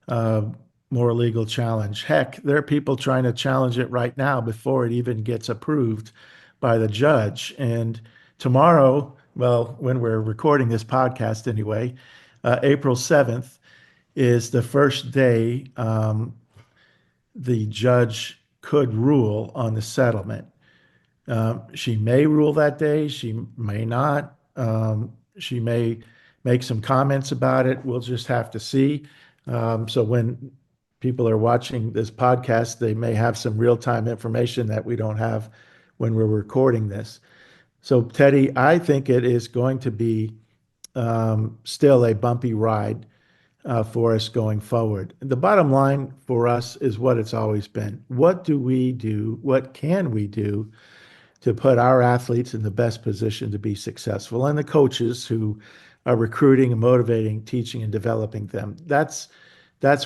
uh, more legal challenge. Heck, there are people trying to challenge it right now before it even gets approved by the judge. And tomorrow, well, when we're recording this podcast anyway, April 7th is the first day the judge could rule on the settlement. She may rule that day, she may not. She may make some comments about it. We'll just have to see. So when people are watching this podcast, they may have some real-time information that we don't have when we're recording this. So, Teddy, I think it is going to be still a bumpy ride for us going forward. The bottom line for us is what it's always been. What do we do? What can we do to put our athletes in the best position to be successful, and the coaches who are recruiting and motivating, teaching and developing them? That's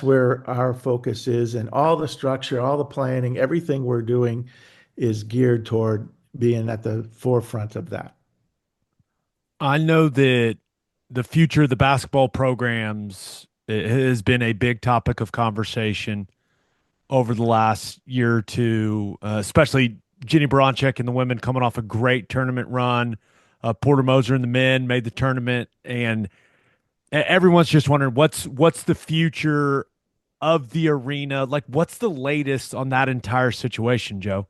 where our focus is, and all the structure, all the planning, everything we're doing is geared toward being at the forefront of that. I know that the future of the basketball programs has been a big topic of conversation over the last year or two, especially Jenny Bronchek and the women coming off a great tournament run. Porter Moser and the men made the tournament, and everyone's just wondering what's the future of the arena. Like, what's the latest on that entire situation, Joe?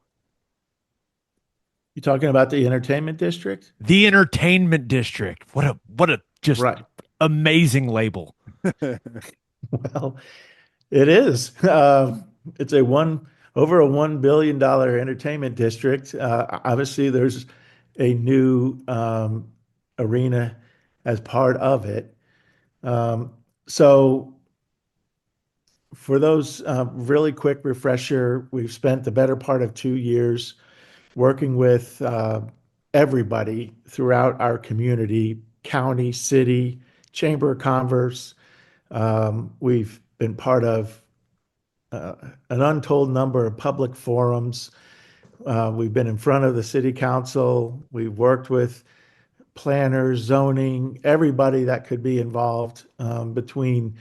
You talking about the entertainment district? The entertainment district. What a just Right. amazing label. Well, it is. It's a one over a $1 billion entertainment district. Obviously, there's a new arena as part of it. Um, so, for those really quick refresher, we've spent the better part of 2 years working with everybody throughout our community, county, city, chamber of commerce. We've been part of uh, an untold number of public forums. We've been in front of the city council. We've worked with planners, zoning, everybody that could be involved between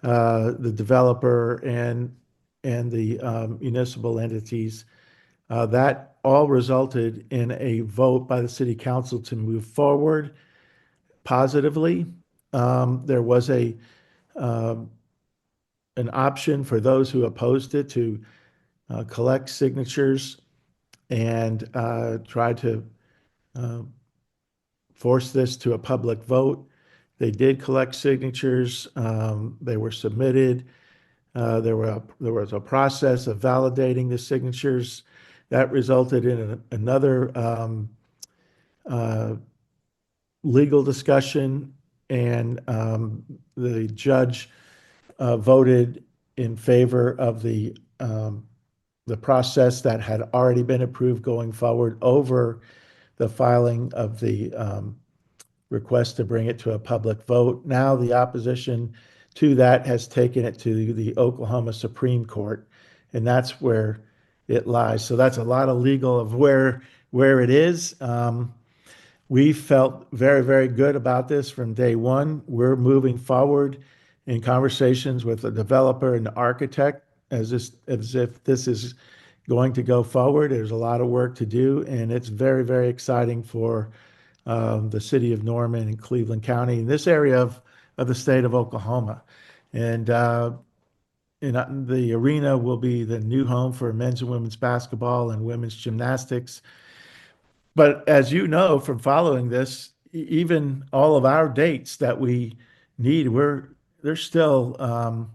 the developer and the municipal entities. That all resulted in a vote by the city council to move forward positively. There was um, an option for those who opposed it to collect signatures and try to uh, force this to a public vote. They did collect signatures. They were submitted. There was a process of validating the signatures that resulted in another uh, legal discussion, and the judge voted in favor of the process that had already been approved going forward over the filing of the request to bring it to a public vote. Now the opposition to that has taken it to the Oklahoma Supreme Court, and that's where it lies. So that's a lot of legal of where it is. We felt very, very good about this from day one. We're moving forward in conversations with the developer and the architect as if this is going to go forward. There's a lot of work to do, and it's very, very exciting for the city of Norman and Cleveland County in this area of the state of Oklahoma. And the arena will be the new home for men's and women's basketball and women's gymnastics. But as you know from following this, even all of our dates that we need, they're still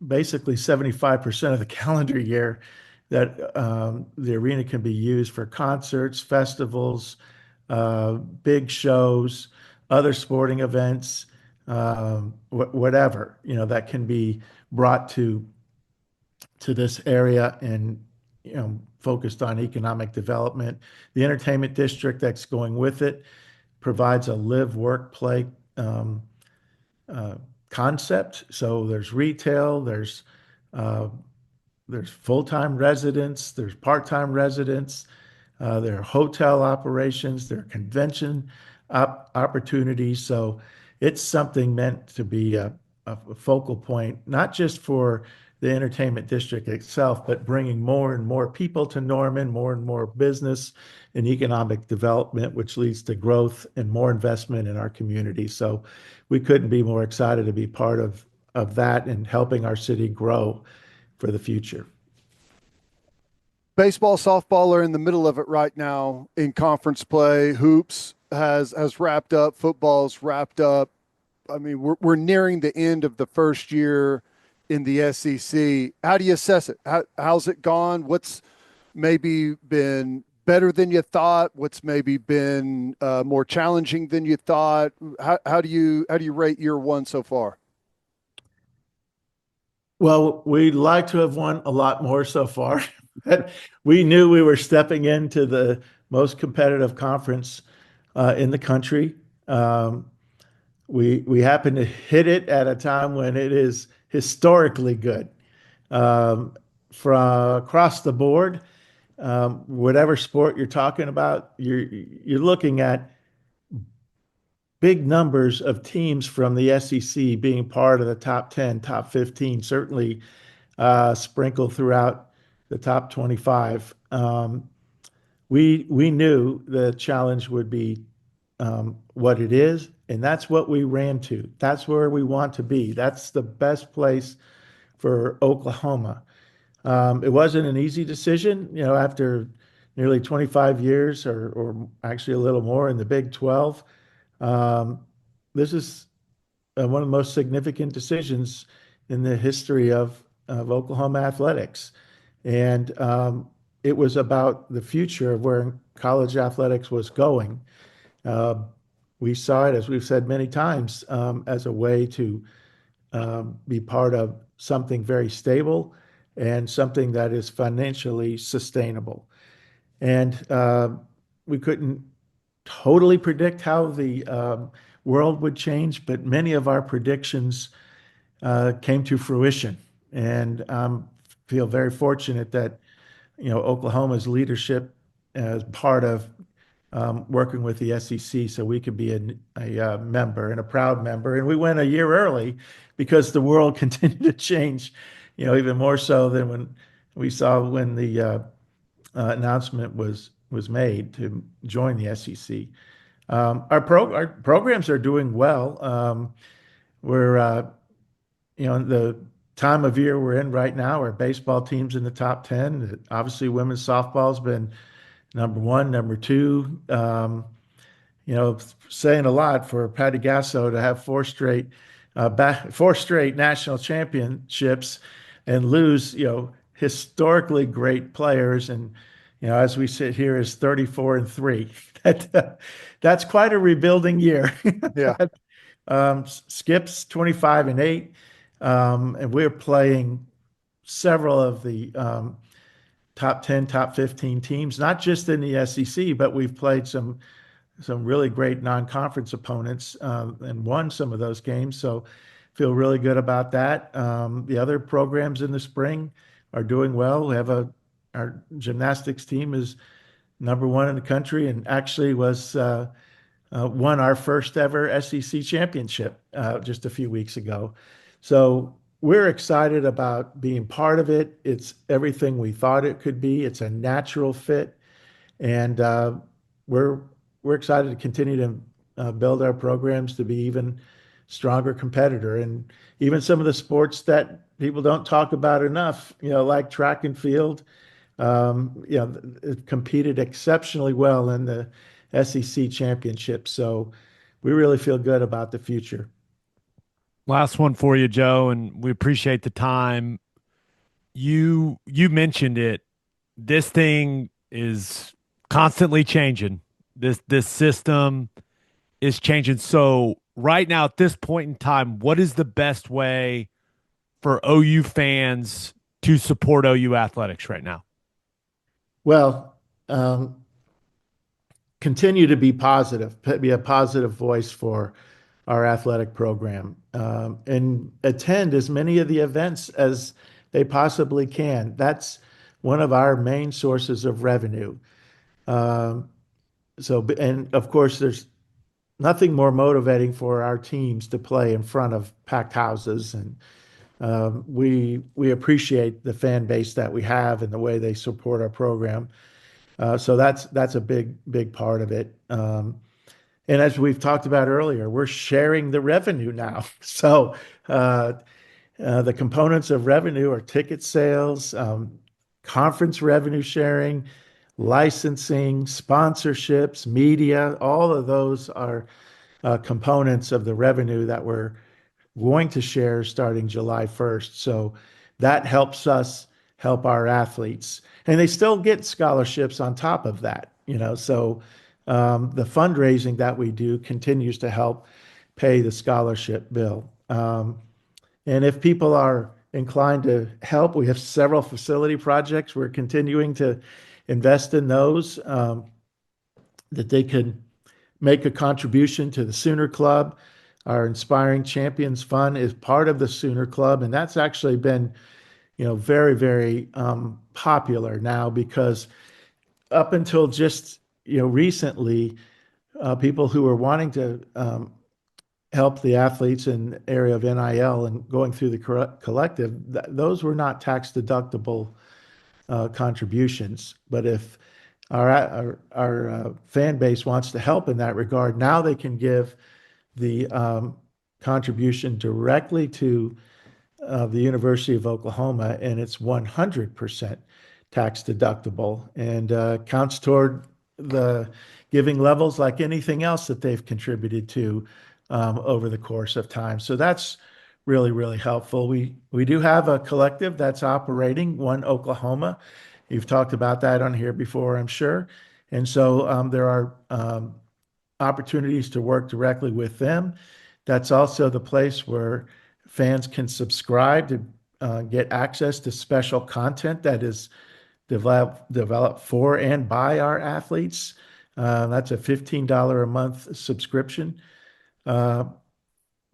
basically 75% of the calendar year that the arena can be used for concerts, festivals, big shows, other sporting events, whatever, that can be brought to this area and focused on economic development. The entertainment district that's going with it provides a live, work, play concept. So there's retail, there's full-time residents, there's part-time residents, there are hotel operations, there are convention opportunities. So it's something meant to be a focal point, not just for the entertainment district itself, but bringing more and more people to Norman, more and more business and economic development, which leads to growth and more investment in our community. So we couldn't be more excited to be part of that and helping our city grow for the future. Baseball, softball are in the middle of it right now in conference play. Hoops has wrapped up. Football's wrapped up. I mean, we're nearing the end of the first year in the SEC. How do you assess it? How's it gone? What's maybe been better than you thought? What's maybe been more challenging than you thought? How do you rate year one so far? Well, we'd like to have won a lot more so far. But we knew we were stepping into the most competitive conference in the country. We happen to hit it at a time when it is historically good. From across the board, whatever sport you're talking about, you're looking at big numbers of teams from the SEC being part of the top 10, top 15, certainly sprinkled throughout the top 25. We knew the challenge would be what it is, and that's what we ran to. That's where we want to be. That's the best place for Oklahoma. It wasn't an easy decision, after nearly 25 years or actually a little more in the Big 12. This is one of the most significant decisions in the history of Oklahoma athletics. And it was about the future of where college athletics was going. Uh, we saw it, as we've said many times, as a way to be part of something very stable and something that is financially sustainable. And we couldn't totally predict how the world would change, but many of our predictions came to fruition. And feel very fortunate that Oklahoma's leadership as part of working with the SEC, so we could be a member and a proud member. And we went a year early because the world continued to change, even more so than when the announcement was made to join the SEC. Our programs are doing well. We're the time of year we're in right now, our baseball team's in the top 10. Obviously, women's softball's been number one, number two. Saying a lot for Patty Gasso to have four straight national championships and lose, historically great players. And, as we sit here is 34-3. That's quite a rebuilding year. Yeah. Skip's 25-8. And we're playing several of the top 10, top 15 teams, not just in the SEC, but we've played some really great non-conference opponents and won some of those games. So feel really good about that. The other programs in the spring are doing well. Our gymnastics team is number one in the country and actually won our first ever SEC championship just a few weeks ago. So we're excited about being part of it. It's everything we thought it could be. It's a natural fit, and we're excited to continue to build our programs to be even stronger competitor. And even some of the sports that people don't talk about enough, like track and field, it competed exceptionally well in the SEC championship. So we really feel good about the future. Last one for you, Joe, and we appreciate the time. You mentioned it. This thing is constantly changing. This system is changing. So right now, at this point in time, what is the best way for OU fans to support OU athletics right now? Well, continue to be positive, be a positive voice for our athletic program, and attend as many of the events as they possibly can. That's one of our main sources of revenue. And of course, there's nothing more motivating for our teams to play in front of packed houses, and we appreciate the fan base that we have and the way they support our program. So that's a big part of it. And as we've talked about earlier, we're sharing the revenue now. So the components of revenue are ticket sales, conference revenue sharing, licensing, sponsorships, media. All of those are components of the revenue that we're going to share starting July 1st. So that helps us help our athletes. And they still get scholarships on top of that, So the fundraising that we do continues to help pay the scholarship bill. And if people are inclined to help, we have several facility projects. We're continuing to invest in those that they could make a contribution to the Sooner Club. Our Inspiring Champions Fund is part of the Sooner Club, and that's actually been, very, very popular now because up until just, recently, people who were wanting to help the athletes in the area of NIL and going through the collective, those were not tax deductible contributions. But if our fan base wants to help in that regard, now they can give the contribution directly to the University of Oklahoma, and it's 100% tax deductible and counts toward the giving levels like anything else that they've contributed to over the course of time. So that's really, really helpful. We do have a collective that's operating, One Oklahoma. You've talked about that on here before, I'm sure. And so there are opportunities to work directly with them. That's also the place where fans can subscribe to get access to special content that is developed for and by our athletes. That's a $15 a month subscription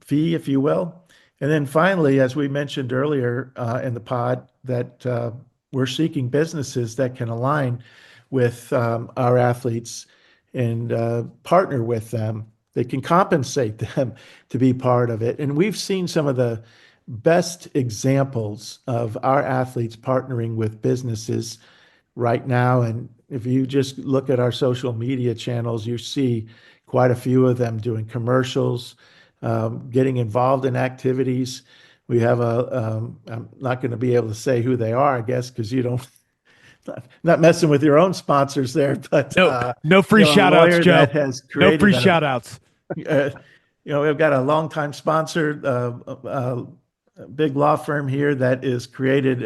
fee, if you will. And then finally, as we mentioned earlier in the pod, that we're seeking businesses that can align with our athletes and partner with them. They can compensate them to be part of it. And we've seen some of the best examples of our athletes partnering with businesses right now. And if you just look at our social media channels, you see quite a few of them doing commercials, getting involved in activities. We have I'm not going to be able to say who they are, I guess, because you don't, not messing with your own sponsors there, but No, no free a shout outs, lawyer Joe. that has No created free shout outs. uh, we've got a longtime sponsor, a big law firm here that has created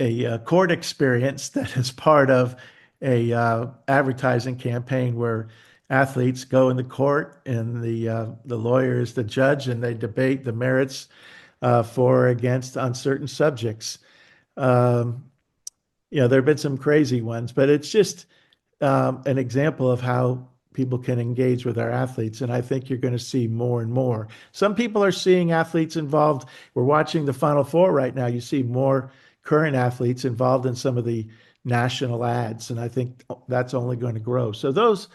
a court experience that is part of a advertising campaign where athletes go into court and the lawyer is the judge and they debate the merits for or against on certain subjects. Um, there have been some crazy ones, but it's just an example of how people can engage with our athletes. And I think you're going to see more and more. Some people are seeing athletes involved. We're watching the Final Four right now. You see more current athletes involved in some of the national ads. And I think that's only going to grow. So those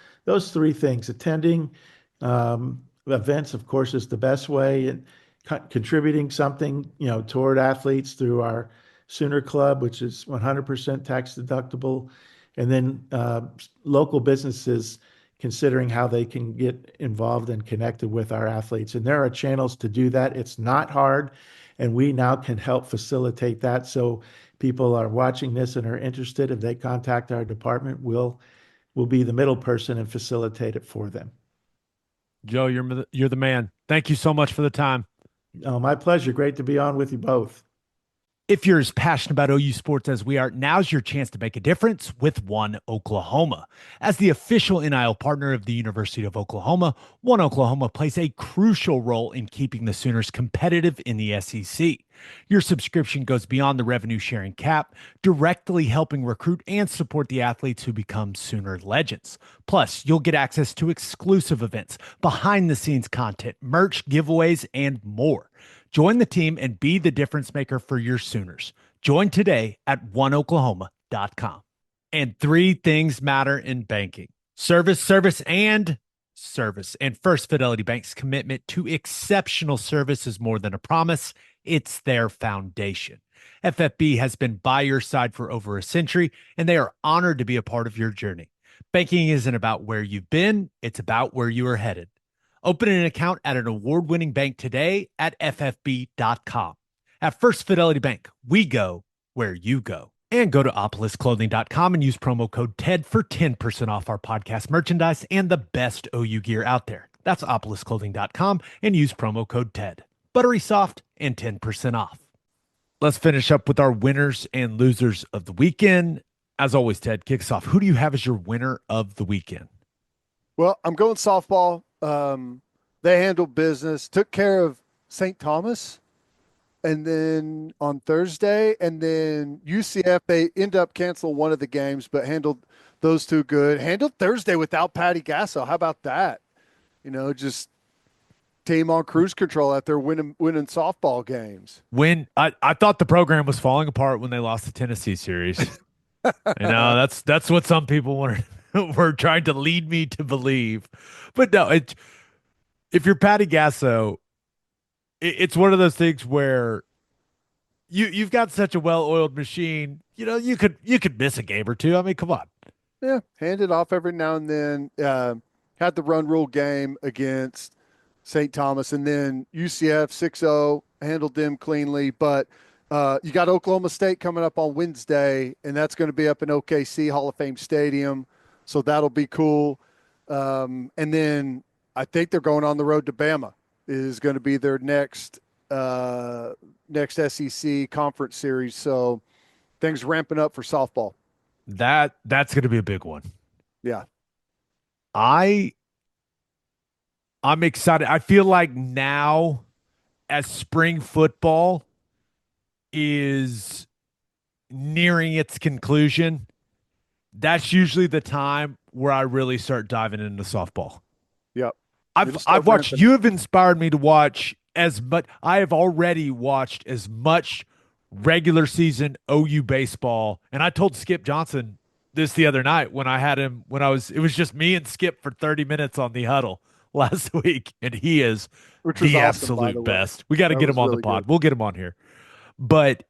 three things, attending events, of course, is the best way, and contributing something, toward athletes through our Sooner Club, which is 100% tax deductible, and then local businesses considering how they can get involved and connected with our athletes. And there are channels to do that. It's not hard, and we now can help facilitate that. So people are watching this and are interested. If they contact our department, we'll be the middle person and facilitate it for them. Joe, you're the man. Thank you so much for the time. Oh, my pleasure. Great to be on with you both. If you're as passionate about OU sports as we are, now's your chance to make a difference with One Oklahoma. As the official NIL partner of the University of Oklahoma, One Oklahoma plays a crucial role in keeping the Sooners competitive in the SEC. Your subscription goes beyond the revenue sharing cap, directly helping recruit and support the athletes who become Sooner legends. Plus, you'll get access to exclusive events, behind the scenes content, merch, giveaways, and more. Join the team and be the difference maker for your Sooners. Join today at oneoklahoma.com. And three things matter in banking: service, service, and service. And First Fidelity Bank's commitment to exceptional service is more than a promise. It's their foundation. FFB has been by your side for over a century, and they are honored to be a part of your journey. Banking isn't about where you've been, it's about where you are headed. Open an account at an award-winning bank today at ffb.com. At First Fidelity Bank, we go where you go. And go to opolisclothing.com and use promo code TED for 10% off our podcast merchandise and the best OU gear out there. That's opolisclothing.com and use promo code TED. Buttery soft and 10% off. Let's finish up with our winners and losers of the weekend. As always, Ted, kick us off. Who do you have as your winner of the weekend? Well, I'm going softball. They handled business, took care of St. Thomas, and then on Thursday, and then UCF, they end up canceling one of the games, but handled those two good. Handled Thursday without Patty Gasso. How about that? Just team on cruise control out there winning softball games. When I thought the program was falling apart when they lost the Tennessee series. That's what some people were trying to lead me to believe. But no, if you're Patty Gasso, it's one of those things where you've got such a well-oiled machine. You could miss a game or two. I mean, come on. Yeah, hand it off every now and then. Had the run rule game against St. Thomas, and then UCF 6-0, handled them cleanly. But you got Oklahoma State coming up on Wednesday, and that's going to be up in OKC Hall of Fame Stadium. So that'll be cool. And then I think they're going on the road to Bama. Is going to be their next SEC conference series. So things ramping up for softball. That's going to be a big one. Yeah. I'm excited. I feel like now, as spring football is nearing its conclusion, that's usually the time where I really start diving into softball. Yep. I've watched. You have inspired me to watch as much. I have already watched as much regular season OU baseball, and I told Skip Johnson this the other night when I had him. It was just me and Skip for 30 minutes on the huddle last week, and he is the absolute best. We got to get him on the pod. We'll get him on here. But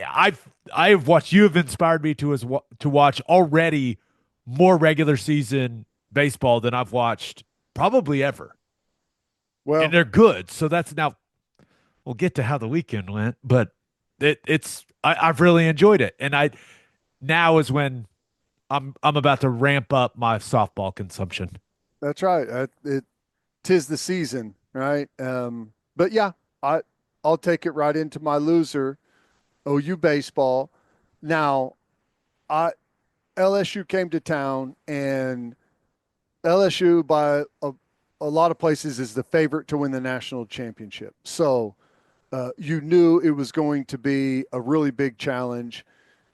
I have watched. You have inspired me to watch already more regular season baseball than I've watched probably ever. Well, And they're good. So that's now we'll get to how the weekend went, but I've really enjoyed it. And I now is when I'm about to ramp up my softball consumption. that's right. Tis the season, right? But yeah, I'll take it right into my loser, OU baseball. Now, I LSU came to town, and LSU by a lot of places is the favorite to win the national championship. So you knew it was going to be a really big challenge.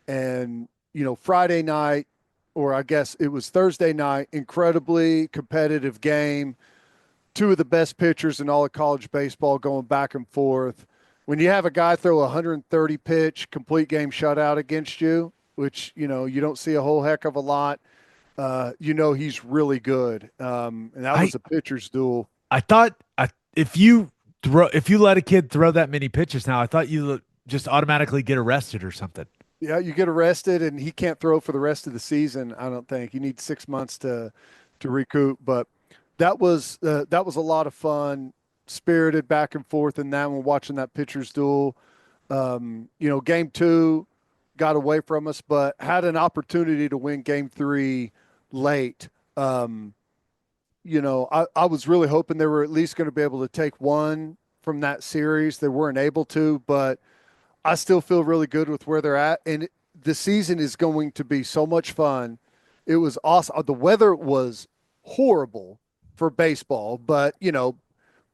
And, Friday night, or I guess it was Thursday night, incredibly competitive game. Two of the best pitchers in all of college baseball going back and forth. When you have a guy throw a 130 pitch complete game shutout against you, which, you don't see a whole heck of a lot, he's really good. And that was a pitcher's duel. I thought if you let a kid throw that many pitches now, I thought you just automatically get arrested or something. Yeah, you get arrested, and he can't throw for the rest of the season. I don't think he needs 6 months to recoup. But that was a lot of fun, spirited back and forth in that one. Watching that pitcher's duel. Game 2 got away from us, but had an opportunity to win game 3 late. I was really hoping they were at least going to be able to take one from that series. They weren't able to, but I still feel really good with where they're at. And the season is going to be so much fun. It was awesome. The weather was horrible for baseball, but,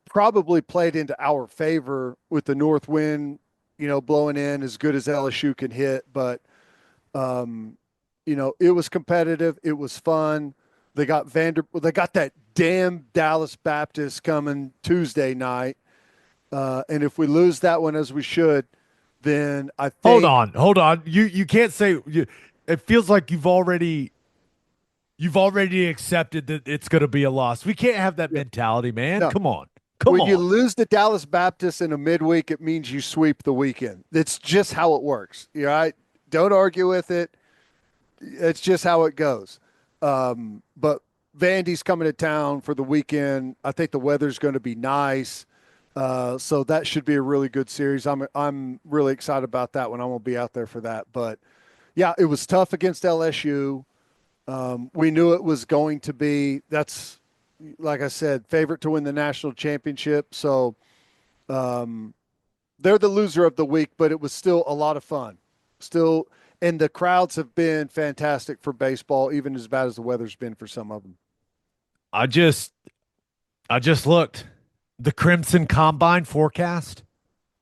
probably played into our favor with the north wind, blowing in as good as LSU can hit. But, it was competitive. It was fun. They got that damn Dallas Baptist coming Tuesday night. And if we lose that one as we should, then I think. Hold on. You can't say it feels like you've already accepted that it's going to be a loss. We can't have that mentality, man. No. Come on. When you lose to Dallas Baptist in a midweek, it means you sweep the weekend. That's just how it works. Right? Don't argue with it. It's just how it goes. But Vandy's coming to town for the weekend. I think the weather's going to be nice. So that should be a really good series. I'm really excited about that one. I'm going to be out there for that. But yeah, it was tough against LSU. We knew it was going to be. That's, like I said, favorite to win the national championship. So they're the loser of the week, but it was still a lot of fun. And the crowds have been fantastic for baseball, even as bad as the weather's been for some of them. I just looked. The Crimson Combine forecast.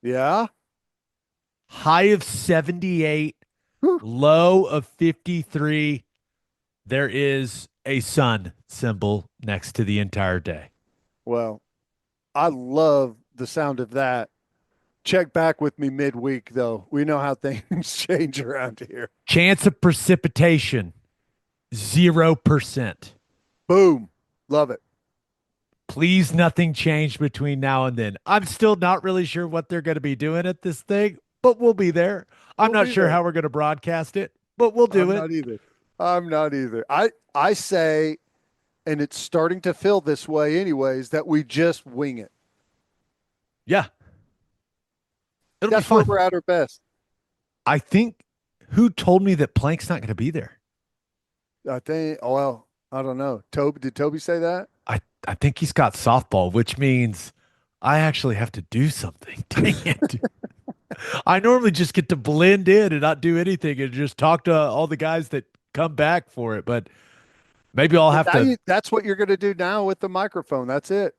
Yeah. High of 78, low of 53. There is a sun symbol next to the entire day. Well, I love the sound of that. Check back with me midweek, though. We know how things change around here. Chance of precipitation, 0%. Boom. Love it. Please, nothing changed between now and then. I'm still not really sure what they're going to be doing at this thing, but we'll be there. I'm not sure how we're going to broadcast it, but we'll do it. I'm not either. I say, and it's starting to feel this way anyways, that we just wing it. Yeah. It'll That's be fun. where we're at our best. I think, who told me that Plank's not going to be there? I think, I don't know. Did Toby say that? I think he's got softball, which means I actually have to do something. Dang it. I normally just get to blend in and not do anything and just talk to all the guys that come back for it. But maybe I'll have to. That's what you're going to do now with the microphone. That's it.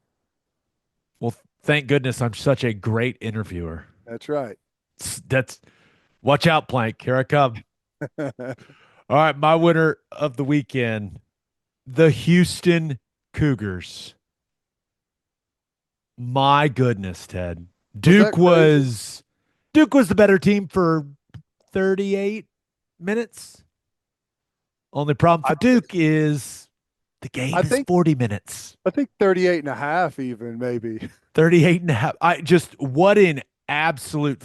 Well, thank goodness I'm such a great interviewer. That's right. Watch out, Plank. Here I come. All right. My winner of the weekend, the Houston Cougars. My goodness, Ted. Duke was the better team for 38 minutes. Only problem for Duke is the game is 40 minutes. I think 38 and a half even, maybe. 38 and a half. What an absolute,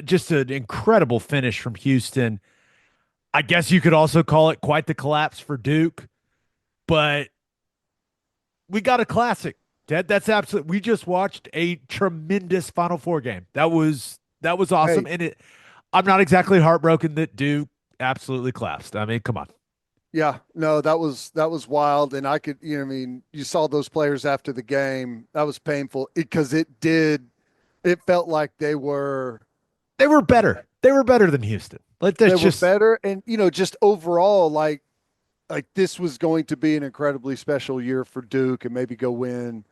just an incredible finish from Houston. I guess you could also call it quite the collapse for Duke, but We got a classic. That's absolute. We just watched a tremendous Final Four game. That was awesome. Hey, And I'm not exactly heartbroken that Duke absolutely collapsed. I mean, come on. yeah, no, that was wild, and I could, I mean, you saw those players after the game. That was painful because it felt like They were better. They were better than Houston. Like they that's were just better, and just overall, like this was going to be an incredibly special year for Duke, and maybe go win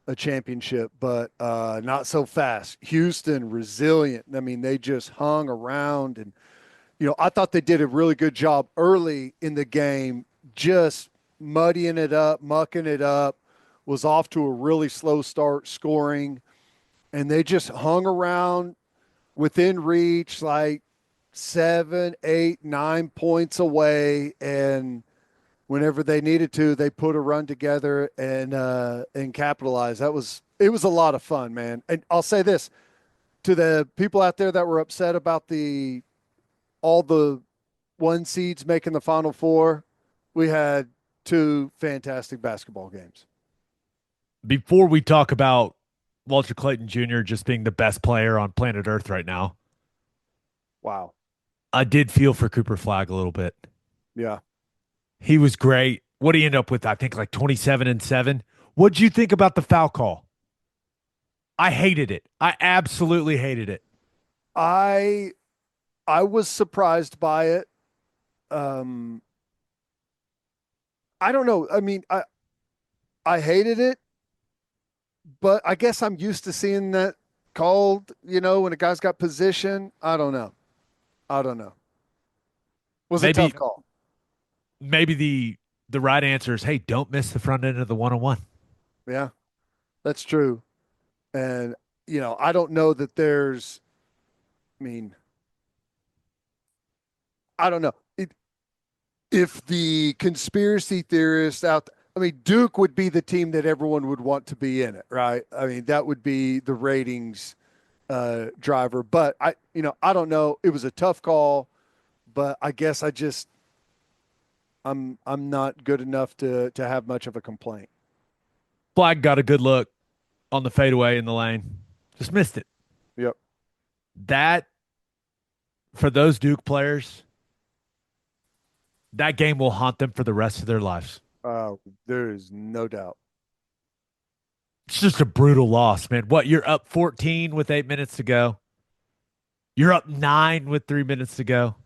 a championship, but not so fast. Houston resilient. I mean, they just hung around, and I thought they did a really good job early in the game, just muddying it up, mucking it up. Was off to a really slow start scoring, and they just hung around within reach, like 7, 8, 9 points away, and whenever they needed to, they put a run together and capitalized. It was a lot of fun, man. And I'll say this to the people out there that were upset about the all the one seeds making the Final Four. We had two fantastic basketball games. before we talk about Walter Clayton Jr. just being the best player on planet Earth right now. Wow. I did feel for Cooper Flag a little bit. Yeah. He was great. What did he end up with? I think like 27 and 7. What'd you think about the foul call? I hated it. I absolutely hated it. I I was surprised by it. Um I don't know. I mean, I hated it, but I guess I'm used to seeing that called, when a guy's got position. I don't know. I don't know. Was a Maybe tough call. maybe the right answer is, hey, don't miss the front end of the 101. Yeah, that's true. And I don't know that there's I mean, I don't know. If the conspiracy theorists out, I mean, Duke would be the team that everyone would want to be in it, right? I mean, that would be the ratings driver. But I don't know. It was a tough call, but I guess I'm not good enough to have much of a complaint. Flag got a good look on the fadeaway in the lane. Just missed it. Yep. That, for those Duke players, that game will haunt them for the rest of their lives. There is no doubt. It's just a brutal loss, man. What, you're up 14 with 8 minutes to go? You're up 9 with 3 minutes to go.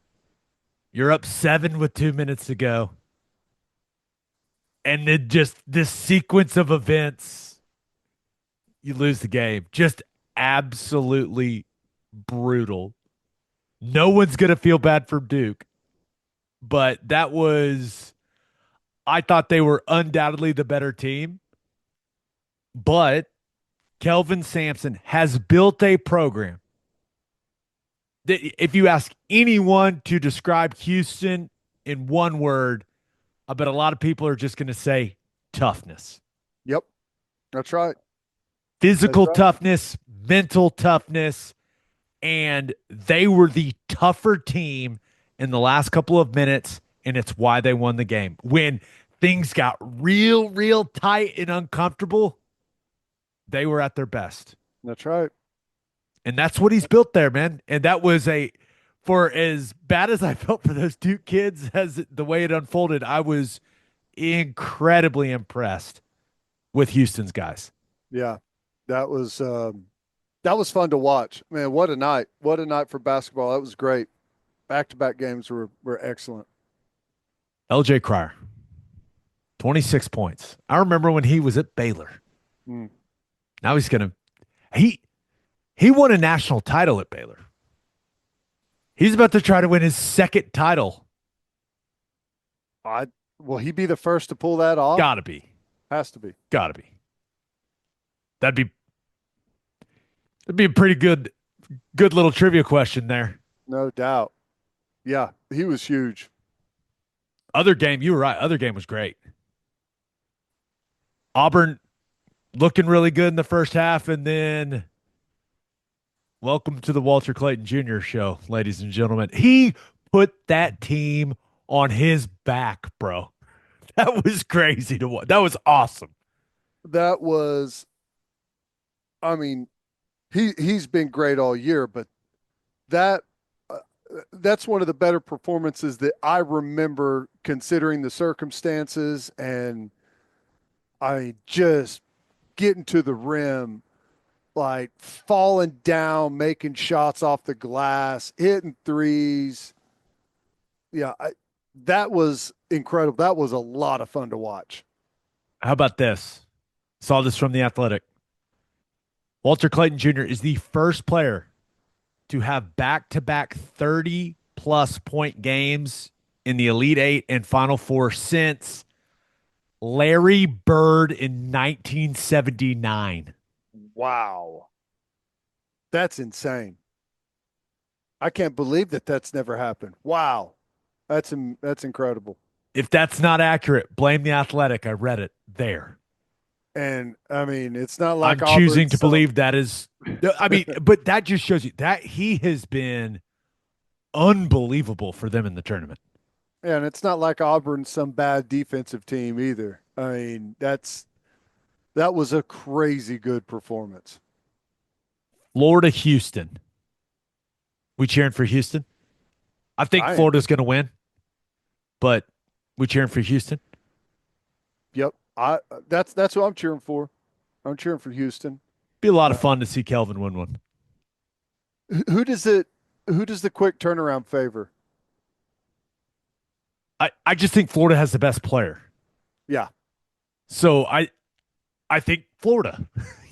You're up 7 with 2 minutes to go. And then just this sequence of events, you lose the game. Just absolutely brutal. No one's going to feel bad for Duke, but I thought they were undoubtedly the better team. But Kelvin Sampson has built a program that, if you ask anyone to describe Houston in one word, I bet a lot of people are just going to say toughness. Yep. That's right. That's Physical right. toughness, mental toughness, and they were the tougher team in the last couple of minutes, and it's why they won the game. When things got real, real tight and uncomfortable, they were at their best. That's right. And that's what he's built there, man. And that was for as bad as I felt for those Duke kids as the way it unfolded, I was incredibly impressed with Houston's guys. Yeah. That was fun to watch. Man, what a night. What a night for basketball. That was great. Back-to-back games were excellent. LJ Cryer, 26 points. I remember when he was at Baylor. Mm. Now he won a national title at Baylor. He's about to try to win his second title. Will he be the first to pull that off? Gotta be. Has to be. Gotta be. That'd be a pretty good little trivia question there. No doubt. Yeah, he was huge. Other game, you were right. Other game was great. Auburn looking really good in the first half, and then welcome to the Walter Clayton Jr. show, ladies and gentlemen. He put that team on his back, bro. That was crazy to watch. That was awesome. that was, I mean, he's been great all year, but that uh, that's one of the better performances that I remember considering the circumstances. And I just getting to the rim, like falling down, making shots off the glass, hitting threes. Yeah, that was incredible. That was a lot of fun to watch. How about this? Saw this from The Athletic. Walter Clayton Jr. is the first player to have back-to-back 30-plus point games in the Elite Eight and Final Four since Larry Bird in 1979. Wow. That's insane. I can't believe that that's never happened. Wow. That's incredible. If that's not accurate, blame The Athletic. I read it there. And I mean, it's not like I'm choosing Auburn's to believe that is, I mean, but that just shows you that he has been unbelievable for them in the tournament. Yeah, and it's not like Auburn's some bad defensive team either. I mean, that was a crazy good performance. Florida, Houston. We cheering for Houston? I think I am. Florida's going to win, but we cheering for Houston? Yep. That's what I'm cheering for. I'm cheering for Houston. Be a lot of fun to see Kelvin win one. Who does the quick turnaround favor? I just think Florida has the best player. Yeah. So I think Florida.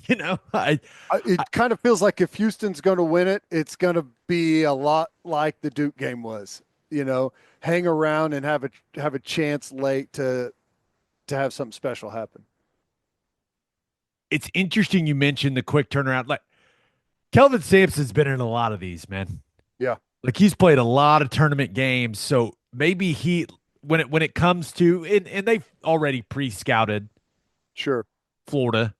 It kind of feels like if Houston's going to win it, it's going to be a lot like the Duke game was. Hang around and have a chance late to have something special happen. It's interesting you mentioned the quick turnaround. Like Kelvin Sampson's been in a lot of these, man. Yeah. Like he's played a lot of tournament games, so maybe when it comes to and they've already pre-scouted Sure. Florida,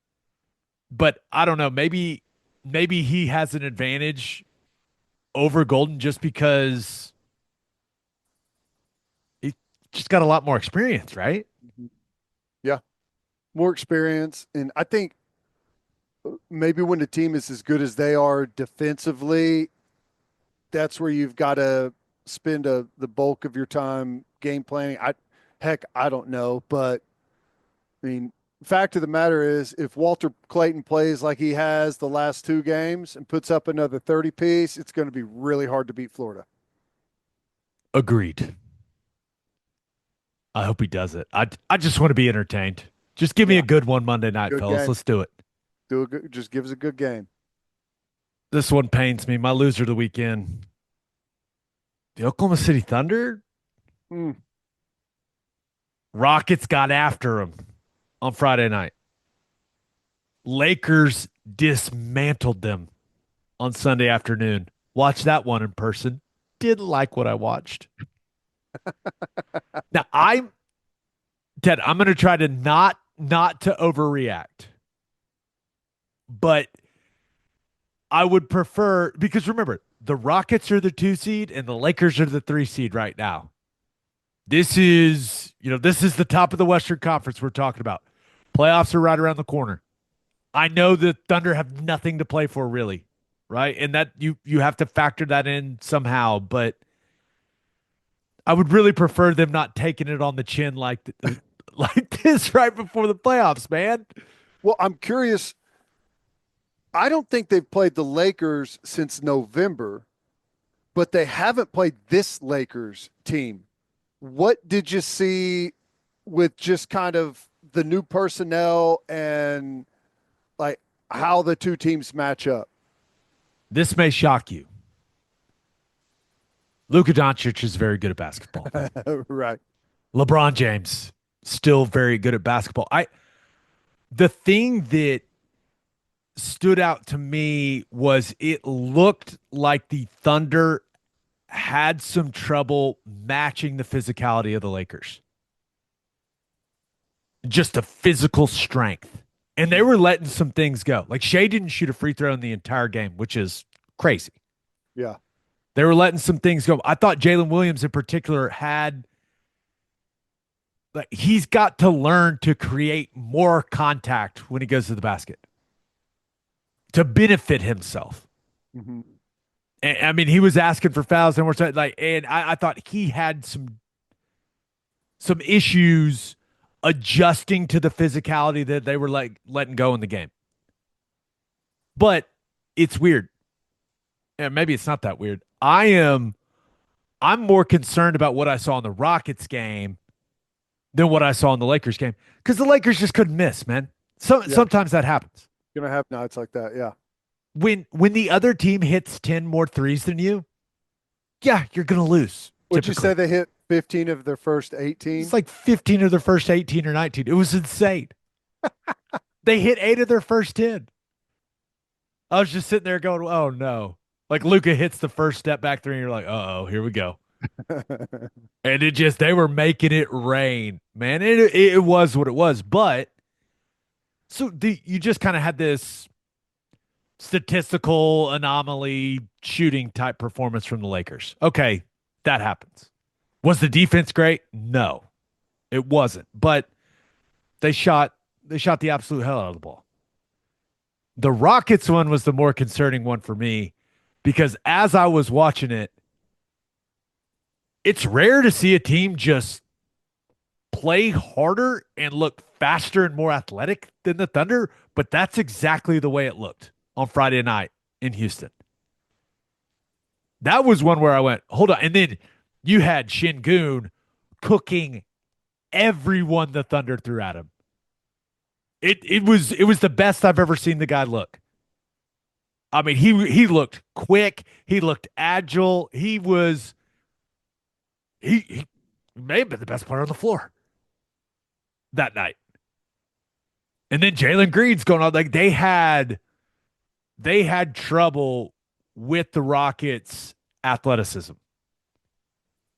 but I don't know, maybe he has an advantage over Golden just because he just got a lot more experience, right? Yeah. More experience. And I think maybe when the team is as good as they are defensively, that's where you've got to spend the bulk of your time game planning. I don't know, but I mean, fact of the matter is, if Walter Clayton plays like he has the last two games and puts up another 30 piece, it's going to be really hard to beat Florida. Agreed. I hope he does it. I just want to be entertained. Just give me a good one Monday night, Good fellas. game. Let's do it. Just give us a good game. This one pains me. My loser of the weekend. The Oklahoma City Thunder. Rockets got after him on Friday night. Lakers dismantled them on Sunday afternoon. Watched that one in person. Didn't like what I watched. Now Ted, I'm going to try to not to overreact. But I would prefer, because remember, the Rockets are the 2 seed and the Lakers are the 3 seed right now. This is the top of the Western Conference we're talking about. Playoffs are right around the corner. I know the Thunder have nothing to play for really, right? And that you have to factor that in somehow, but I would really prefer them not taking it on the chin like this right before the playoffs, man. Well, I'm curious. I don't think they've played the Lakers since November, but they haven't played this Lakers team. What did you see with just kind of the new personnel and like how the two teams match up? This may shock you. Luka Doncic is very good at basketball. Right. LeBron James, still very good at basketball. The thing that stood out to me was it looked like the Thunder had some trouble matching the physicality of the Lakers. Just the physical strength. And they were letting some things go. Like Shea didn't shoot a free throw in the entire game, which is crazy. Yeah. They were letting some things go. I thought Jalen Williams in particular had Like he's got to learn to create more contact when he goes to the basket to benefit himself. Mhm. And, I mean, he was asking for fouls, and we're like, and I thought he had some issues adjusting to the physicality that they were like letting go in the game. But it's weird. And maybe it's not that weird. I'm more concerned about what I saw in the Rockets game than what I saw in the Lakers game. Because the Lakers just couldn't miss, man. Yeah. Sometimes that happens. Gonna have nights like that. Yeah. When the other team hits 10 more threes than you, yeah, you're gonna lose. Would you typically. say they hit 15 of their first 18? It's like 15 of their first 18 or 19. It was insane. They hit 8 of their first 10. I was just sitting there going, oh no. Like Luca hits the first step back three, and you're like, uh oh, here we go. And they were making it rain, man. It was what it was. But so you just kind of had this statistical anomaly shooting type performance from the Lakers. Okay, that happens. Was the defense great? No, it wasn't. But they shot the absolute hell out of the ball. The Rockets one was the more concerning one for me because as I was watching it, it's rare to see a team just play harder and look faster and more athletic than the Thunder, but that's exactly the way it looked on Friday night in Houston. That was one where I went, hold on. And then you had Şengün cooking everyone the Thunder threw at him. It was the best I've ever seen the guy look. I mean, he looked quick, he looked agile, he may have been the best player on the floor that night. And then Jalen Green's going on like they had trouble with the Rockets' athleticism.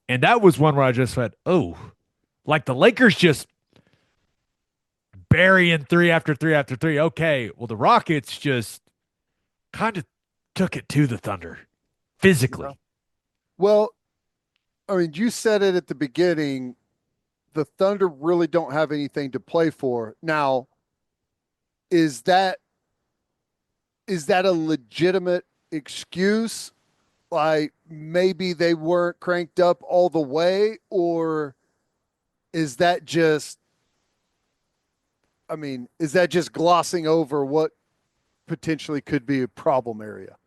And that was one where I just went, oh, like the Lakers just burying three after three after three. Okay, well, the Rockets just kind of took it to the Thunder physically. Yeah. Well, I mean, you said it at the beginning. The Thunder really don't have anything to play for. Now, is that a legitimate excuse? Like maybe they weren't cranked up all the way, or is that just glossing over what potentially could be a problem area?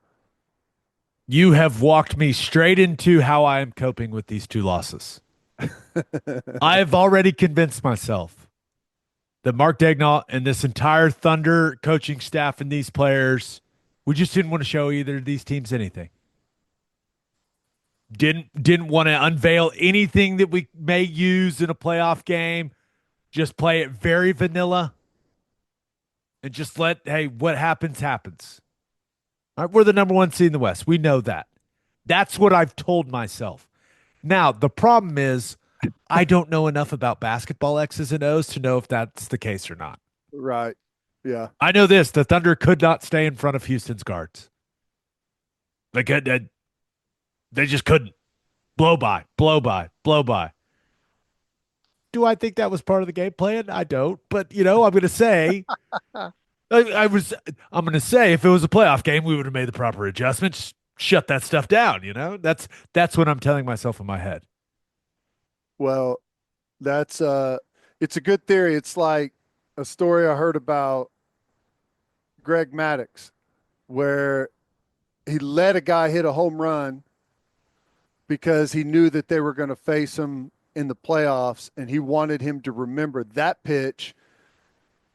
You have walked me straight into how I am coping with these two losses. I have already convinced myself that Mark Daigneault and this entire Thunder coaching staff and these players, we just didn't want to show either of these teams anything. Didn't want to unveil anything that we may use in a playoff game. Just play it very vanilla and just hey, what happens, happens. All right, we're the number one seed in the West. We know that. That's what I've told myself. Now, the problem is I don't know enough about basketball X's and O's to know if that's the case or not. Right. Yeah. I know this. The Thunder could not stay in front of Houston's guards. They just couldn't. Blow by, blow by, blow by. Do I think that was part of the game plan? I don't. But, I'm going to say, I'm going to say if it was a playoff game, we would have made the proper adjustments, shut that stuff down, That's what I'm telling myself in my head. Well, it's a good theory. It's like a story I heard about Greg Maddux, where he let a guy hit a home run because he knew that they were going to face him in the playoffs, and he wanted him to remember that pitch.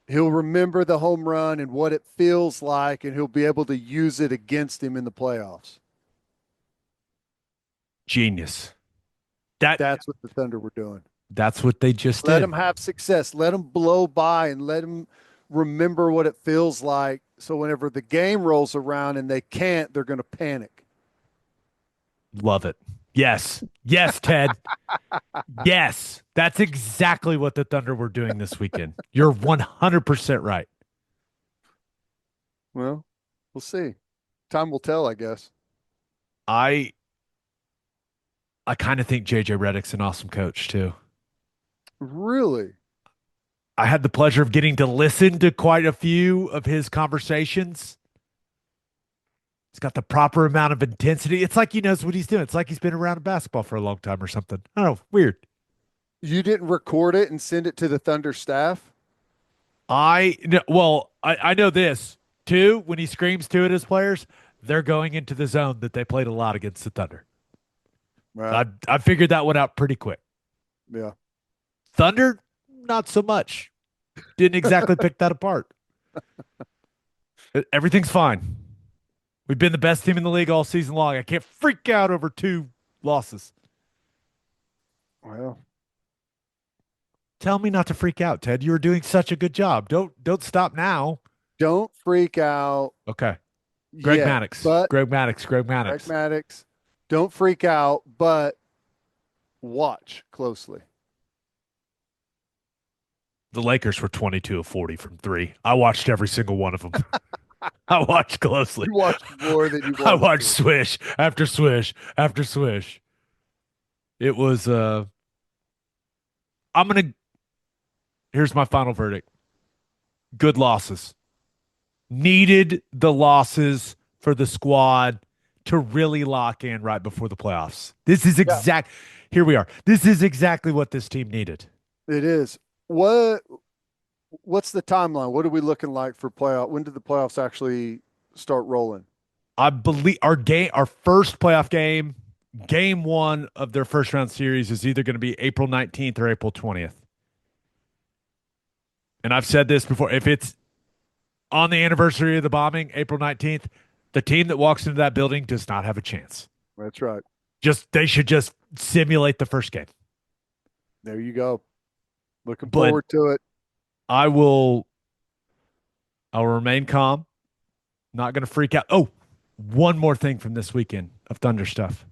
He'll remember the home run and what it feels like, and he'll be able to use it against him in the playoffs. Genius. That's what the Thunder were doing. That's what they just did. Let them have success. Let them blow by and let them remember what it feels like. So whenever the game rolls around and they can't, they're going to panic. Love it. Yes. Yes, Ted. Yes. That's exactly what the Thunder were doing this weekend. You're 100% right. Well, we'll see. Time will tell, I guess. I kind of think JJ Redick's an awesome coach too. Really? I had the pleasure of getting to listen to quite a few of his conversations. He's got the proper amount of intensity. It's like he knows what he's doing. It's like he's been around basketball for a long time or something. I don't know. Weird. You didn't record it and send it to the Thunder staff? I know this too. When he screams to it as players, they're going into the zone that they played a lot against the Thunder. Right. I figured that one out pretty quick. Yeah. Thunder, not so much. Didn't exactly pick that apart. Everything's fine. We've been the best team in the league all season long. I can't freak out over 2 losses. Well, Tell me not to freak out, Ted. You were doing such a good job. Don't stop now. don't freak out. Okay. Greg yet, Maddox. But Greg Maddox. Greg Maddox, don't freak out, but watch closely. The Lakers were 22 of 40 from 3. I watched every single one of them. I watched closely. You watched more than you I wanted watched to. swish after swish after swish. It was here's my final verdict. Good losses. Needed the losses for the squad to really lock in right before the playoffs. This is here we are. This is exactly what this team needed. It is. What's the timeline? What are we looking like for playoff? When did the playoffs actually start rolling? I believe our first playoff game 1 of their first round series is either going to be April 19th or April 20th. And I've said this before, if it's on the anniversary of the bombing, April 19th, the team that walks into that building does not have a chance. That's right. They should just simulate the first game. There you go. Looking But forward to it. I'll remain calm. Not going to freak out. Oh, one more thing from this weekend of Thunder stuff.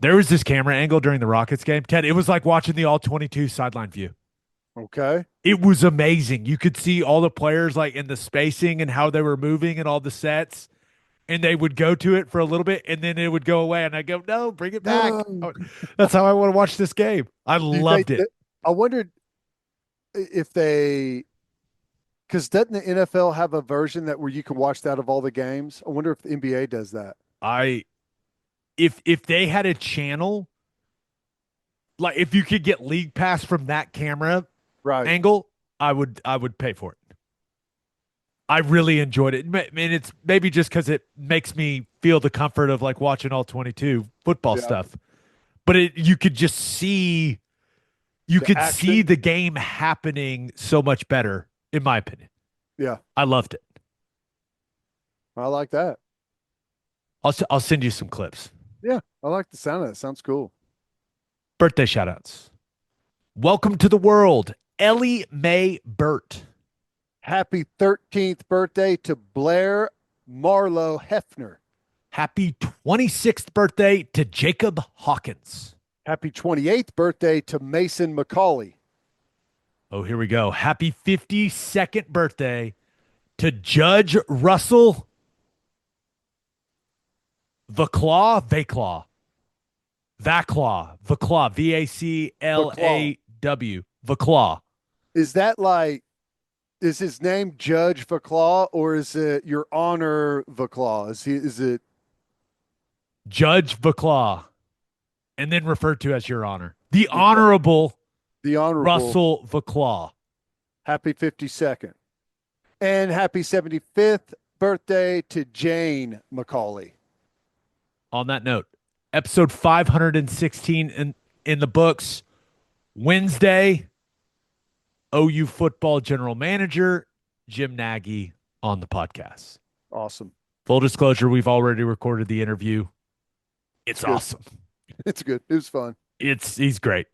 There was this camera angle during the Rockets game. Ted, it was like watching the all-22 sideline view. Okay. It was amazing. You could see all the players like in the spacing and how they were moving and all the sets. And they would go to it for a little bit and then it would go away. And I go, no, bring it back. No. That's how I want to watch this game. I loved it. I wondered if because doesn't the NFL have a version that where you can watch that of all the games? I wonder if the NBA does that. If they had a channel, like if you could get League Pass from that camera angle, I would pay for it. I really enjoyed it. I mean, it's maybe just because it makes me feel the comfort of like watching all 22 football stuff. But you could just see see the game happening so much better, in my opinion. Yeah. I loved it. I like that. I'll send you some clips. Yeah. I like the sound of that. Sounds cool. Birthday shout outs. Welcome to the world, Ellie Mae Burt. Happy 13th birthday to Blair Marlowe Hefner. Happy 26th birthday to Jacob Hawkins. Happy 28th birthday to Mason McCauley. Oh, here we go. Happy 52nd birthday to Judge Russell Vaclaw, Vaclaw, V-A-C-L-A-W, Vaclaw. Is that like, is his name Judge Vaclaw or is it Your Honor Vaclaw? Is it Judge Vaclaw, and then referred to as Your Honor. The Honorable Russell Vaclaw. Happy 52nd. And happy 75th birthday to Jane McCauley. On that note, episode 516 in the books. Wednesday, OU football general manager Jim Nagy on the podcast. Awesome. Full disclosure, we've already recorded the interview. It's awesome. It's good. It was fun. He's great.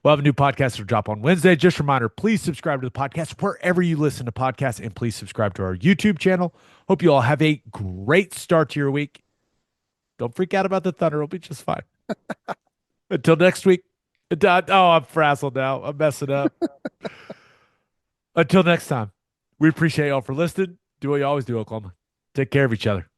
We'll have a new podcast to drop on Wednesday. Just a reminder, please subscribe to the podcast wherever you listen to podcasts, and please subscribe to our YouTube channel. Hope you all have a great start to your week. Don't freak out about the Thunder. It'll be just fine. Until next week. I'm frazzled now. I'm messing up. Until next time, we appreciate y'all for listening. Do what you always do, Oklahoma. Take care of each other.